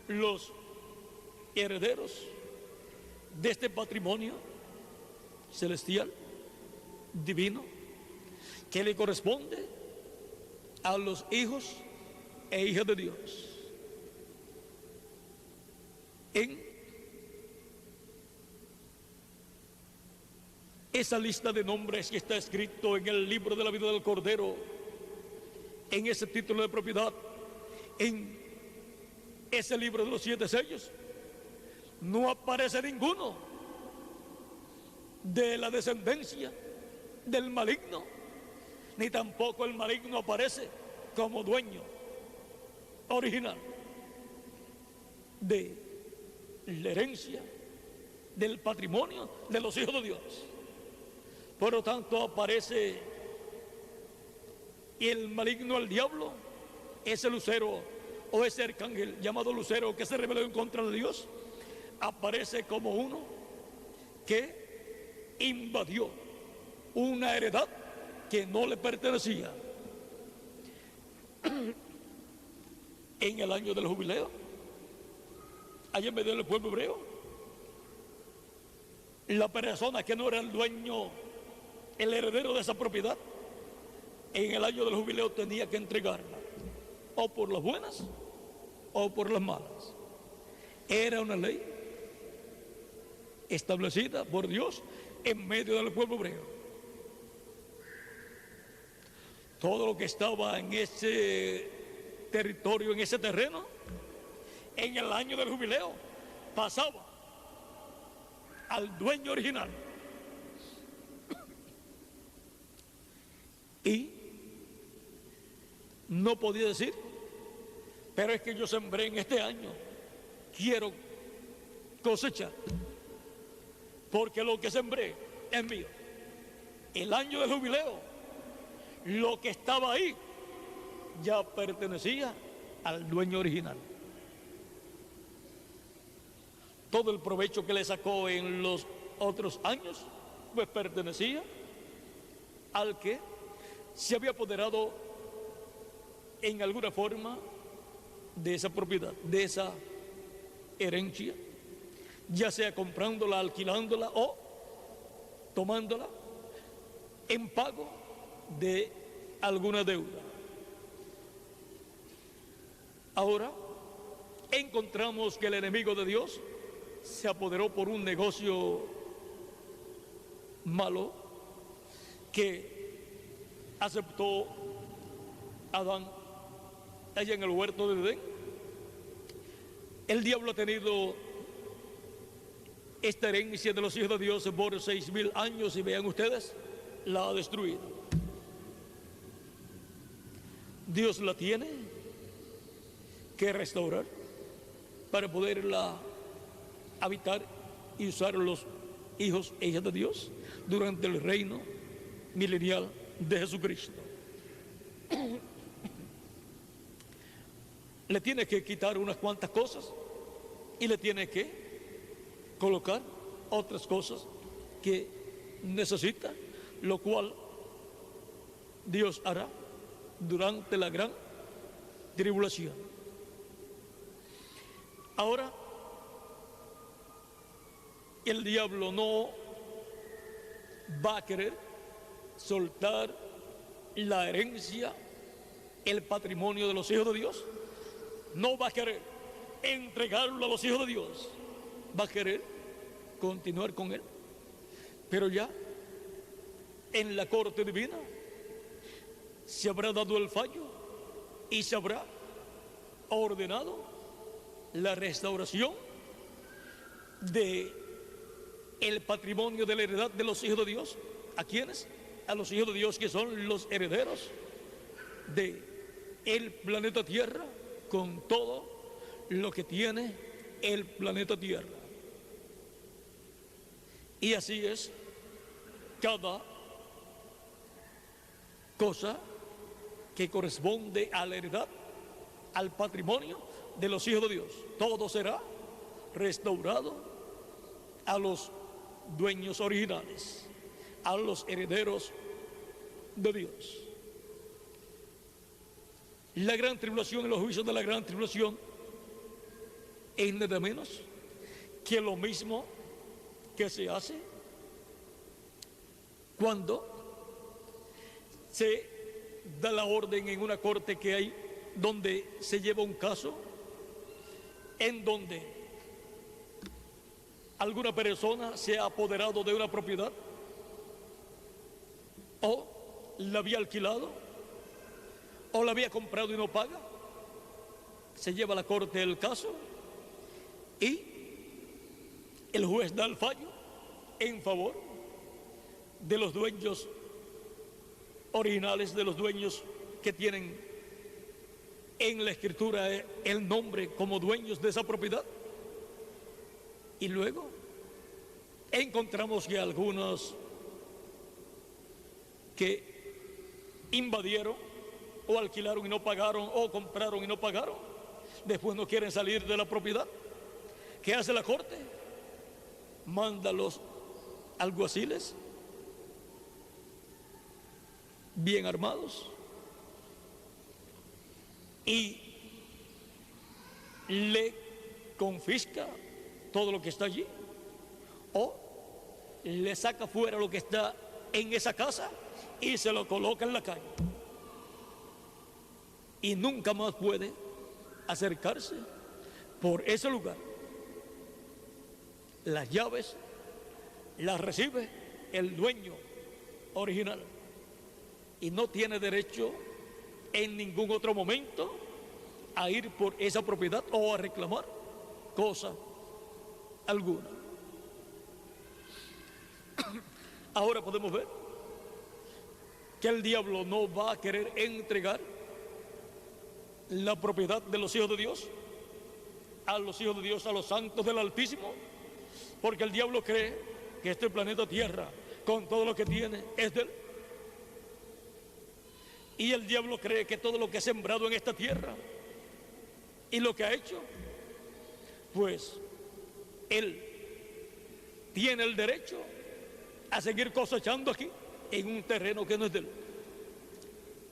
los herederos de este patrimonio celestial, divino, que le corresponde a los hijos e hijas de Dios. En esa lista de nombres que está escrito en el libro de la vida del Cordero, en ese título de propiedad, en ese libro de los 7 sellos, no aparece ninguno de la descendencia del maligno, ni tampoco el maligno aparece como dueño original de la herencia, del patrimonio de los hijos de Dios. Por lo tanto, aparece el maligno, el diablo, ese lucero o ese arcángel llamado lucero que se rebeló en contra de Dios, aparece como uno que invadió una heredad que no le pertenecía. En el año del jubileo, allá en medio del pueblo hebreo, la persona que no era el dueño, el heredero de esa propiedad, en el año del jubileo tenía que entregarla, o por las buenas o por las malas. Era una ley establecida por Dios en medio del pueblo hebreo. todo lo que estaba en ese territorio, en ese terreno, en el año del jubileo, pasaba al dueño original. Y no podía decir, pero es que yo sembré en este año, quiero cosechar, porque lo que sembré es mío. El año del jubileo, lo que estaba ahí, ya pertenecía al dueño original. Todo el provecho que le sacó en los otros años, pues pertenecía al que se había apoderado en alguna forma de esa propiedad, de esa herencia, ya sea comprándola, alquilándola o tomándola en pago de alguna deuda. Ahora encontramos que el enemigo de Dios se apoderó por un negocio malo que aceptó Adán allá en el huerto de Edén. El diablo ha tenido esta herencia de los hijos de Dios por 6,000 años y vean ustedes, la ha destruido. Dios la tiene que restaurar para poderla habitar y usar los hijos e hijas de Dios durante el reino milenial de Jesucristo. Le tiene que quitar unas cuantas cosas y le tiene que colocar otras cosas que necesita, lo cual Dios hará durante la gran tribulación. Ahora, el diablo no va a querer soltar la herencia, el patrimonio de los hijos de Dios. No va a querer entregarlo a los hijos de Dios. Va a querer continuar con él. Pero ya en la corte divina se habrá dado el fallo y se habrá ordenado la restauración de el patrimonio de la heredad de los hijos de Dios. ¿A quiénes? A los hijos de Dios, que son los herederos de el planeta Tierra, con todo lo que tiene el planeta Tierra. Y así es cada cosa que corresponde a la heredad, al patrimonio de los hijos de Dios. Todo será restaurado a los dueños originales, a los herederos de Dios. La gran tribulación y los juicios de la gran tribulación es nada menos que lo mismo que se hace cuando se da la orden en una corte que hay, donde se lleva un caso en donde alguna persona se ha apoderado de una propiedad o la había alquilado o la había comprado y no paga. Se lleva a la corte el caso y el juez da el fallo en favor de los dueños originales, de los dueños que tienen en la escritura el nombre como dueños de esa propiedad. Y luego encontramos que algunos que invadieron o alquilaron y no pagaron, o compraron y no pagaron, después no quieren salir de la propiedad. ¿Qué hace la corte? Manda a los alguaciles bien armados y le confisca todo lo que está allí, o le saca fuera lo que está en esa casa y se lo coloca en la calle, y nunca más puede acercarse por ese lugar. Las llaves las recibe el dueño original y no tiene derecho en ningún otro momento a ir por esa propiedad o a reclamar cosa alguna. Ahora podemos ver que el diablo no va a querer entregar la propiedad de los hijos de Dios a los hijos de Dios, a los santos del Altísimo, porque el diablo cree que este planeta Tierra, con todo lo que tiene, es de él. Y el diablo cree que todo lo que ha sembrado en esta tierra y lo que ha hecho, pues él tiene el derecho a seguir cosechando aquí en un terreno que no es de él.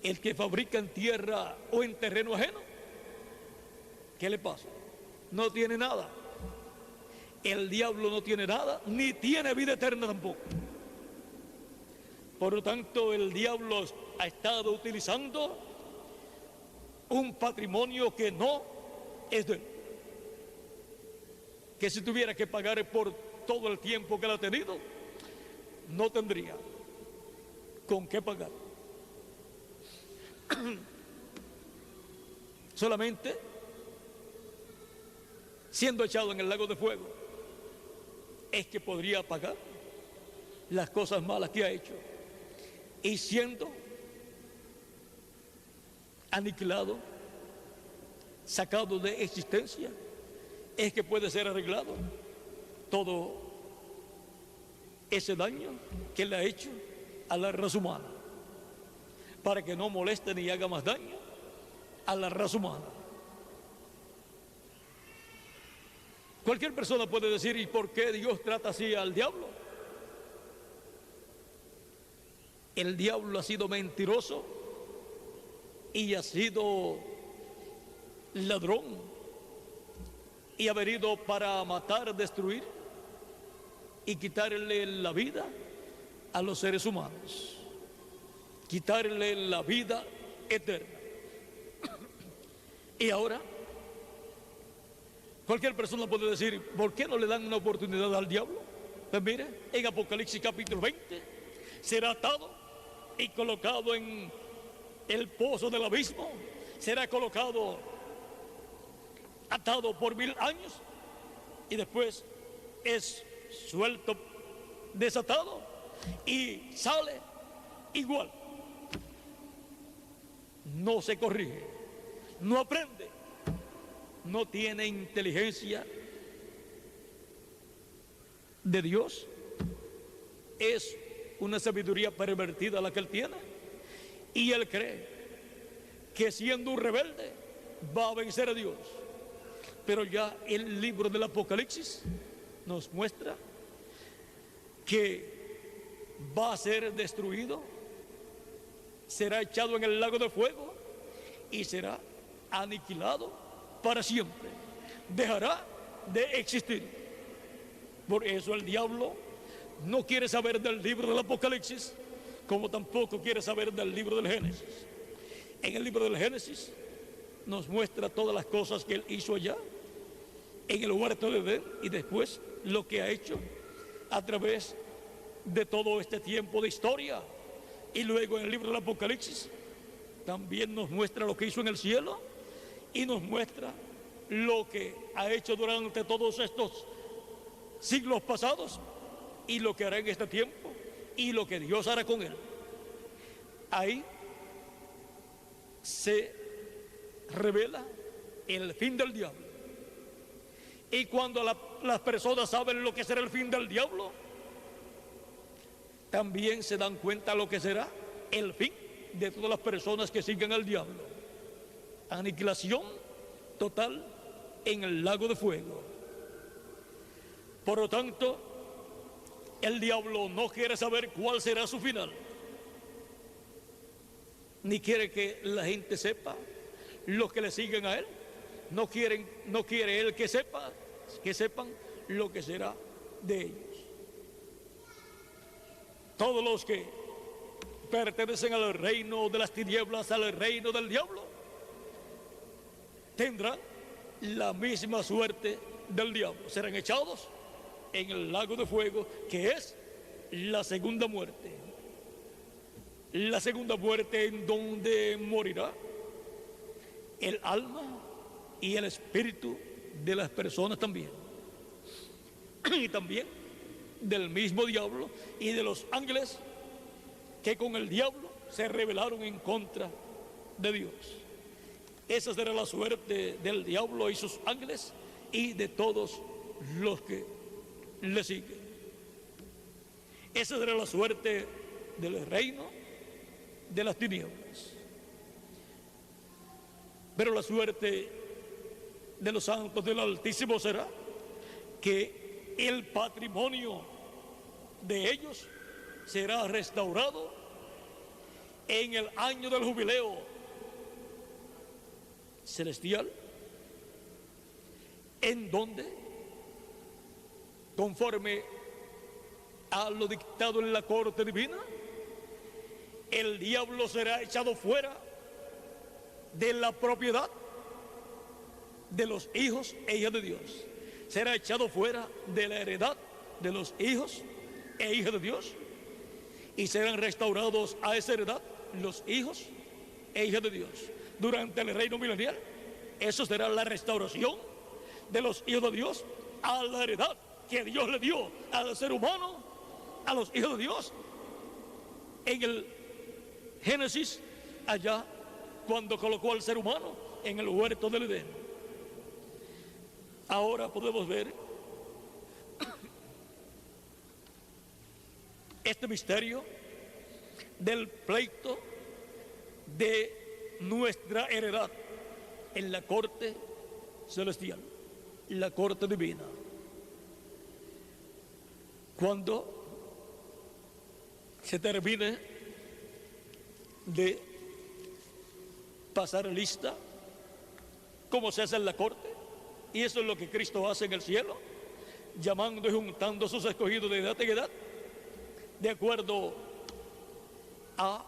El que fabrica en tierra o en terreno ajeno, ¿qué le pasa? No tiene nada. El diablo no tiene nada, ni tiene vida eterna tampoco. Por lo tanto, el diablo ha estado utilizando un patrimonio que no es de él. Que si tuviera que pagar por todo el tiempo que él ha tenido, no tendría con qué pagar. Solamente siendo echado en el lago de fuego es que podría pagar las cosas malas que ha hecho, y siendo aniquilado, sacado de existencia, es que puede ser arreglado todo ese daño que le ha hecho a la raza humana, para que no moleste ni haga más daño a la raza humana. Cualquier persona puede decir: ¿y por qué Dios trata así al diablo? El diablo ha sido mentiroso y ha sido ladrón y ha venido para matar, destruir y quitarle la vida a los seres humanos, quitarle la vida eterna. Y ahora cualquier persona puede decir: ¿por qué no le dan una oportunidad al diablo? Pues mire, en Apocalipsis capítulo 20 será atado y colocado en el pozo del abismo, será colocado atado por 1000 años y después es suelto, desatado, y sale igual. No se corrige, no aprende, no tiene inteligencia de Dios. Es una sabiduría pervertida la que él tiene, y él cree que siendo un rebelde va a vencer a Dios. Pero ya el libro del Apocalipsis nos muestra que va a ser destruido, será echado en el lago de fuego y será aniquilado para siempre, dejará de existir. Por eso el diablo no quiere saber del libro del Apocalipsis, como tampoco quiere saber del libro del Génesis. En el libro del Génesis nos muestra todas las cosas que él hizo allá en el huerto de Edén, y después lo que ha hecho a través de todo este tiempo de historia. Y luego en el libro del Apocalipsis también nos muestra lo que hizo en el cielo, y nos muestra lo que ha hecho durante todos estos siglos pasados, y lo que hará en este tiempo, y lo que Dios hará con él. Ahí se revela el fin del diablo. Y cuando las personas saben lo que será el fin del diablo, también se dan cuenta lo que será el fin de todas las personas que siguen al diablo: aniquilación total en el lago de fuego. Por lo tanto, el diablo no quiere saber cuál será su final, ni quiere que la gente sepa, los que le siguen a él, no quiere él que sepan lo que será de ellos. Todos los que pertenecen al reino de las tinieblas, al reino del diablo, tendrán la misma suerte del diablo: serán echados en el lago de fuego, que es la segunda muerte. La segunda muerte, en donde morirá el alma y el espíritu de las personas también. Y también del mismo diablo y de los ángeles que con el diablo se rebelaron en contra de Dios. Esa será la suerte del diablo y sus ángeles y de todos los que le siguen. Esa será la suerte del reino de las tinieblas. Pero la suerte de los santos del Altísimo será que el patrimonio de ellos será restaurado en el año del jubileo celestial, en donde, conforme a lo dictado en la corte divina, el diablo será echado fuera de la propiedad de los hijos e hijas de Dios. Será echado fuera de la heredad de los hijos e hijas de Dios, y serán restaurados a esa heredad los hijos e hijas de Dios durante el reino milenial. Eso será la restauración de los hijos de Dios a la heredad que Dios le dio al ser humano, a los hijos de Dios, en el Génesis, allá cuando colocó al ser humano en el huerto del Edén. Ahora podemos ver este misterio del pleito de nuestra heredad en la corte celestial, la corte divina. Cuando se termine de pasar lista, como se hace en la corte, y eso es lo que Cristo hace en el cielo, llamando y juntando a sus escogidos de edad en edad, de acuerdo a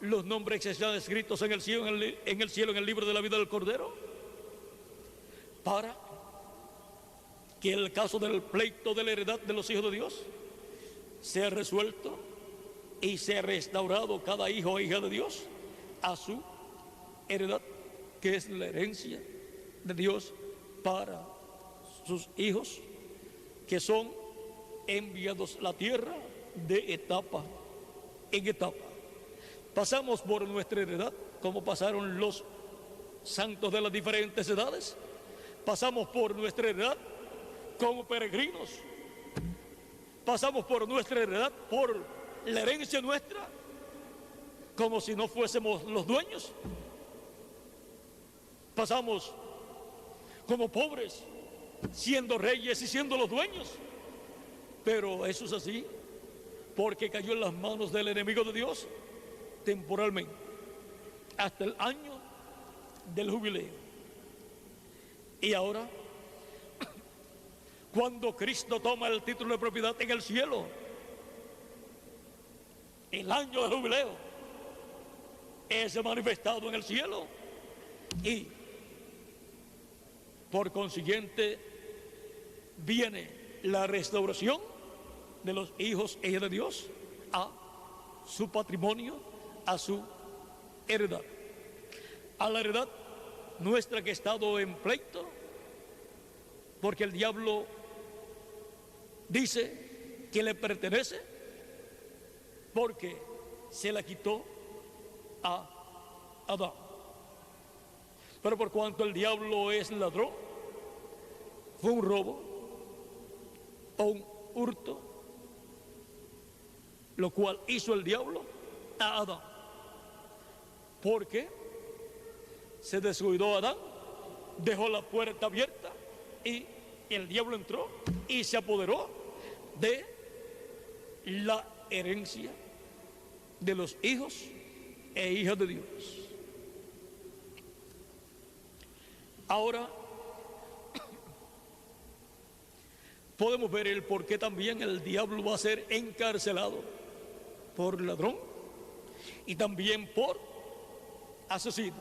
los nombres que están escritos en el cielo, en el libro de la vida del Cordero, para que el caso del pleito de la heredad de los hijos de Dios sea resuelto y sea restaurado cada hijo e hija de Dios a su heredad, que es la herencia de Dios para sus hijos, que son enviados a la tierra de etapa en etapa. Pasamos por nuestra heredad como pasaron los santos de las diferentes edades. Pasamos por nuestra heredad como peregrinos. Pasamos por nuestra heredad, por la herencia nuestra, como si no fuésemos los dueños. Pasamos como pobres, siendo reyes y siendo los dueños. Pero eso es así porque cayó en las manos del enemigo de Dios temporalmente, hasta el año del jubileo. Y ahora, cuando Cristo toma el título de propiedad en el cielo, el año del jubileo es manifestado en el cielo, y por consiguiente viene la restauración de los hijos e hijas de Dios a su patrimonio, a su heredad, a la heredad nuestra que ha estado en pleito, porque el diablo dice que le pertenece porque se la quitó a Adán. Pero por cuanto el diablo es ladrón, fue un robo o un hurto, lo cual hizo el diablo a Adán, porque se descuidó Adán, dejó la puerta abierta y el diablo entró y se apoderó de la herencia de los hijos e hijas de Dios. Ahora podemos ver el por qué también el diablo va a ser encarcelado por ladrón y también por asesino,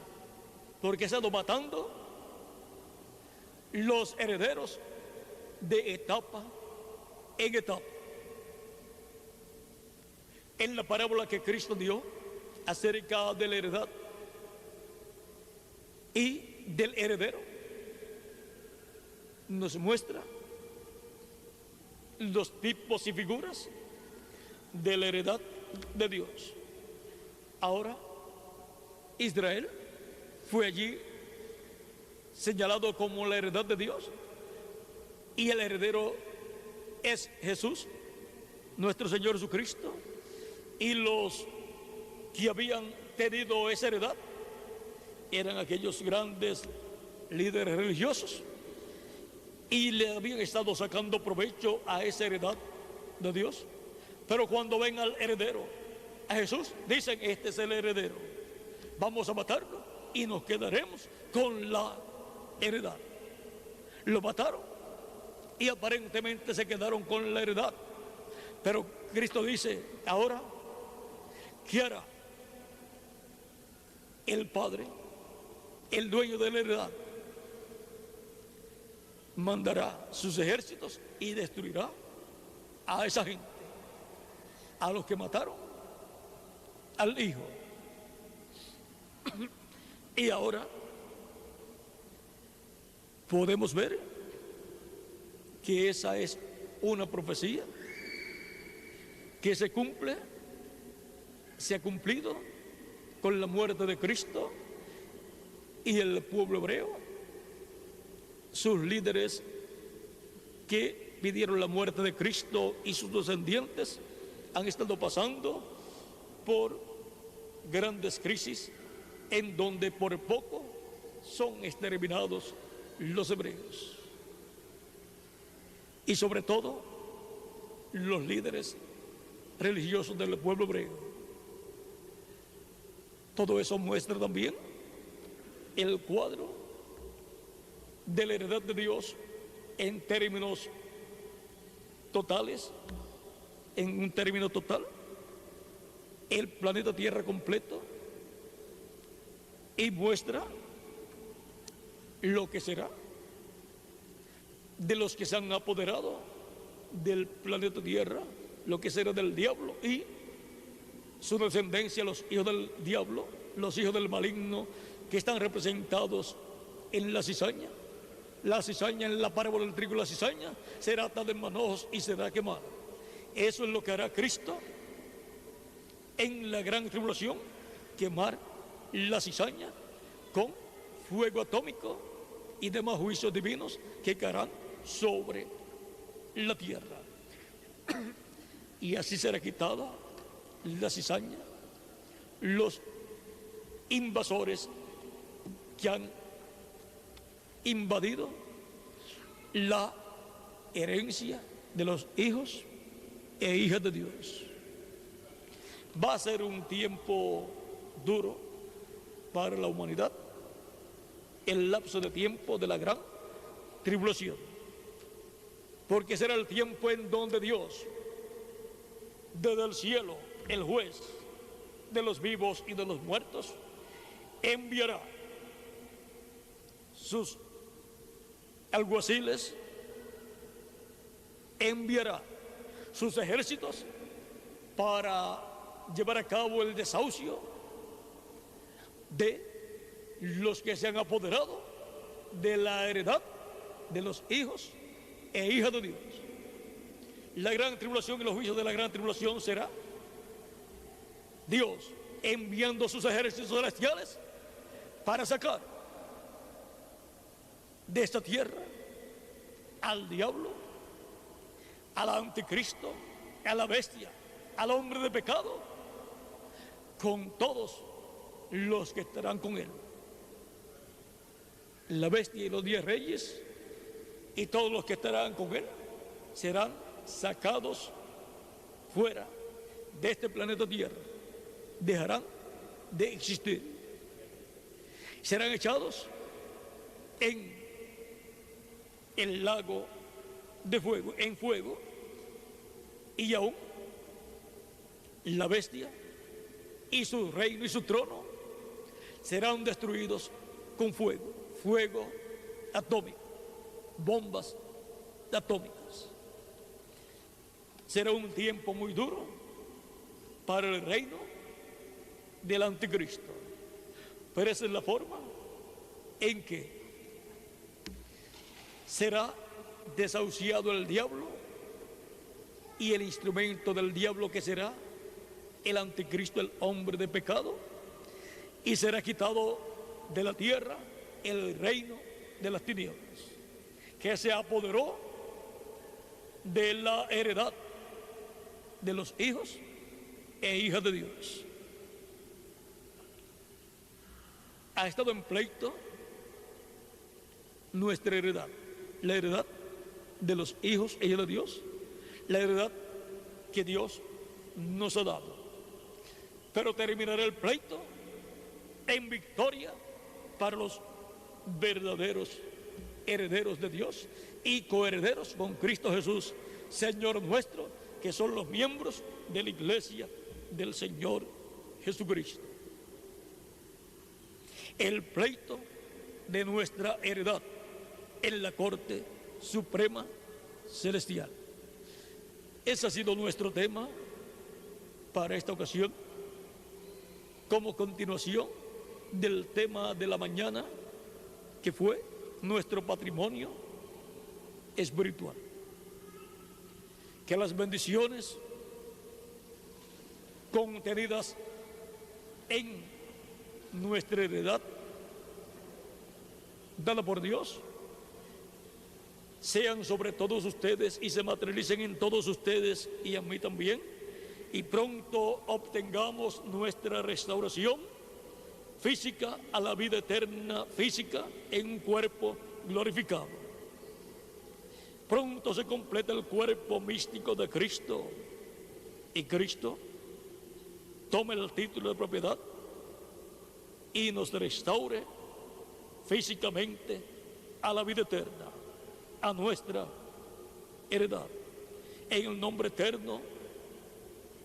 porque ha estado matando los herederos de etapa en etapa. en la parábola que Cristo dio acerca de la heredad y del heredero, nos muestra los tipos y figuras de la heredad de Dios. Ahora, Israel fue allí señalado como la heredad de Dios, y el heredero es Jesús, nuestro Señor Jesucristo, y los que habían tenido esa heredad eran aquellos grandes líderes religiosos, y le habían estado sacando provecho a esa heredad de Dios. Pero cuando ven al heredero, a Jesús, dicen: este es el heredero, vamos a matarlo y nos quedaremos con la heredad. Lo mataron y aparentemente se quedaron con la heredad. Pero Cristo dice: ahora, ¿qué hará el Padre, el dueño de la heredad? Mandará sus ejércitos y destruirá a esa gente, a los que mataron al Hijo. Y ahora podemos ver que esa es una profecía que se cumple, se ha cumplido con la muerte de Cristo, y el pueblo hebreo, sus líderes que pidieron la muerte de Cristo y sus descendientes, han estado pasando por grandes crisis en donde por poco son exterminados los hebreos, y sobre todo los líderes religiosos del pueblo hebreo. Todo eso muestra también el cuadro de la heredad de Dios en términos totales, en un término total, el planeta Tierra completo, y muestra lo que será de los que se han apoderado del planeta Tierra, lo que será del diablo y su descendencia, los hijos del diablo, los hijos del maligno, que están representados en la cizaña. La cizaña, en la parábola del trigo, la cizaña será atada en manojos y será quemada. Eso es lo que hará Cristo en la gran tribulación: quemar la cizaña con fuego atómico y demás juicios divinos que caerán sobre la tierra. Y así será quitada la cizaña, los invasores que han invadido la herencia de los hijos e hijas de Dios. Va a ser un tiempo duro para la humanidad, el lapso de tiempo de la gran tribulación, porque será el tiempo en donde Dios, desde el cielo, el juez de los vivos y de los muertos, enviará sus alguaciles, enviará sus ejércitos para llevar a cabo el desahucio de los que se han apoderado de la heredad de los hijos e hijas de Dios. La gran tribulación y los juicios de la gran tribulación será Dios enviando sus ejércitos celestiales para sacar de esta tierra al diablo, al anticristo, a la bestia, al hombre de pecado, con todos los que estarán con él. La bestia y los 10 reyes y todos los que estarán con él serán sacados fuera de este planeta Tierra, dejarán de existir, serán echados en el lago de fuego, en fuego, y aún la bestia y su reino y su trono serán destruidos con fuego, fuego atómico, bombas atómicas. Será un tiempo muy duro para el reino del anticristo. Pero esa es la forma en que será desahuciado el diablo, y el instrumento del diablo, que será el anticristo, el hombre de pecado, y será quitado de la tierra el reino de las tinieblas, que se apoderó de la heredad de los hijos e hijas de Dios. Ha estado en pleito nuestra heredad, la heredad de los hijos e hijas de Dios, la heredad que Dios nos ha dado. Pero terminará el pleito en victoria para los verdaderos herederos de Dios y coherederos con Cristo Jesús, Señor nuestro, que son los miembros de la iglesia del Señor Jesucristo. El pleito de nuestra heredad en la Corte Suprema Celestial. Ese ha sido nuestro tema para esta ocasión, como continuación del tema de la mañana, que fue nuestro patrimonio espiritual. Que las bendiciones contenidas en nuestra heredad dada por Dios sean sobre todos ustedes y se materialicen en todos ustedes y a mí también, y pronto obtengamos nuestra restauración física a la vida eterna física en un cuerpo glorificado. Pronto se completa el cuerpo místico de Cristo y Cristo tome el título de propiedad y nos restaure físicamente a la vida eterna, a nuestra heredad, en el nombre eterno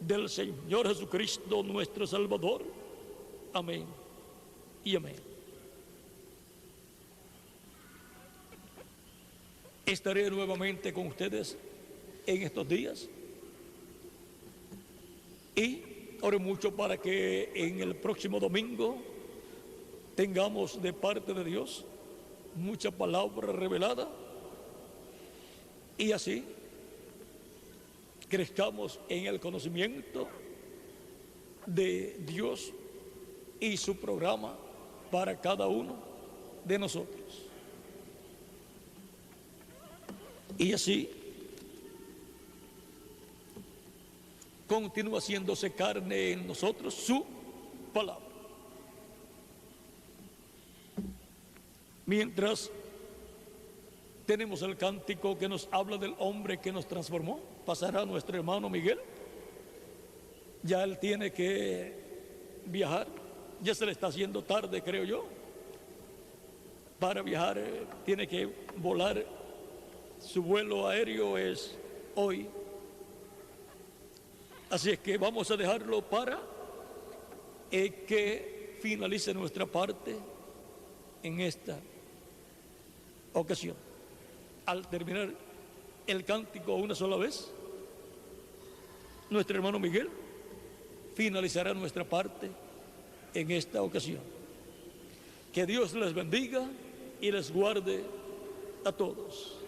del Señor Jesucristo, nuestro Salvador. Amén y amén. Estaré nuevamente con ustedes en estos días y ore mucho para que en el próximo domingo tengamos de parte de Dios mucha palabra revelada, y así crezcamos en el conocimiento de Dios y su programa para cada uno de nosotros. Y así continúa haciéndose carne en nosotros su palabra. Mientras tenemos el cántico que nos habla del hombre que nos transformó, pasará nuestro hermano Miguel. Ya él tiene que viajar, ya se le está haciendo tarde, creo yo. Para viajar tiene que volar, su vuelo aéreo es hoy. Así es que vamos a dejarlo para que finalice nuestra parte en esta ocasión. Al terminar el cántico una sola vez, nuestro hermano Miguel finalizará nuestra parte en esta ocasión. Que Dios les bendiga y les guarde a todos.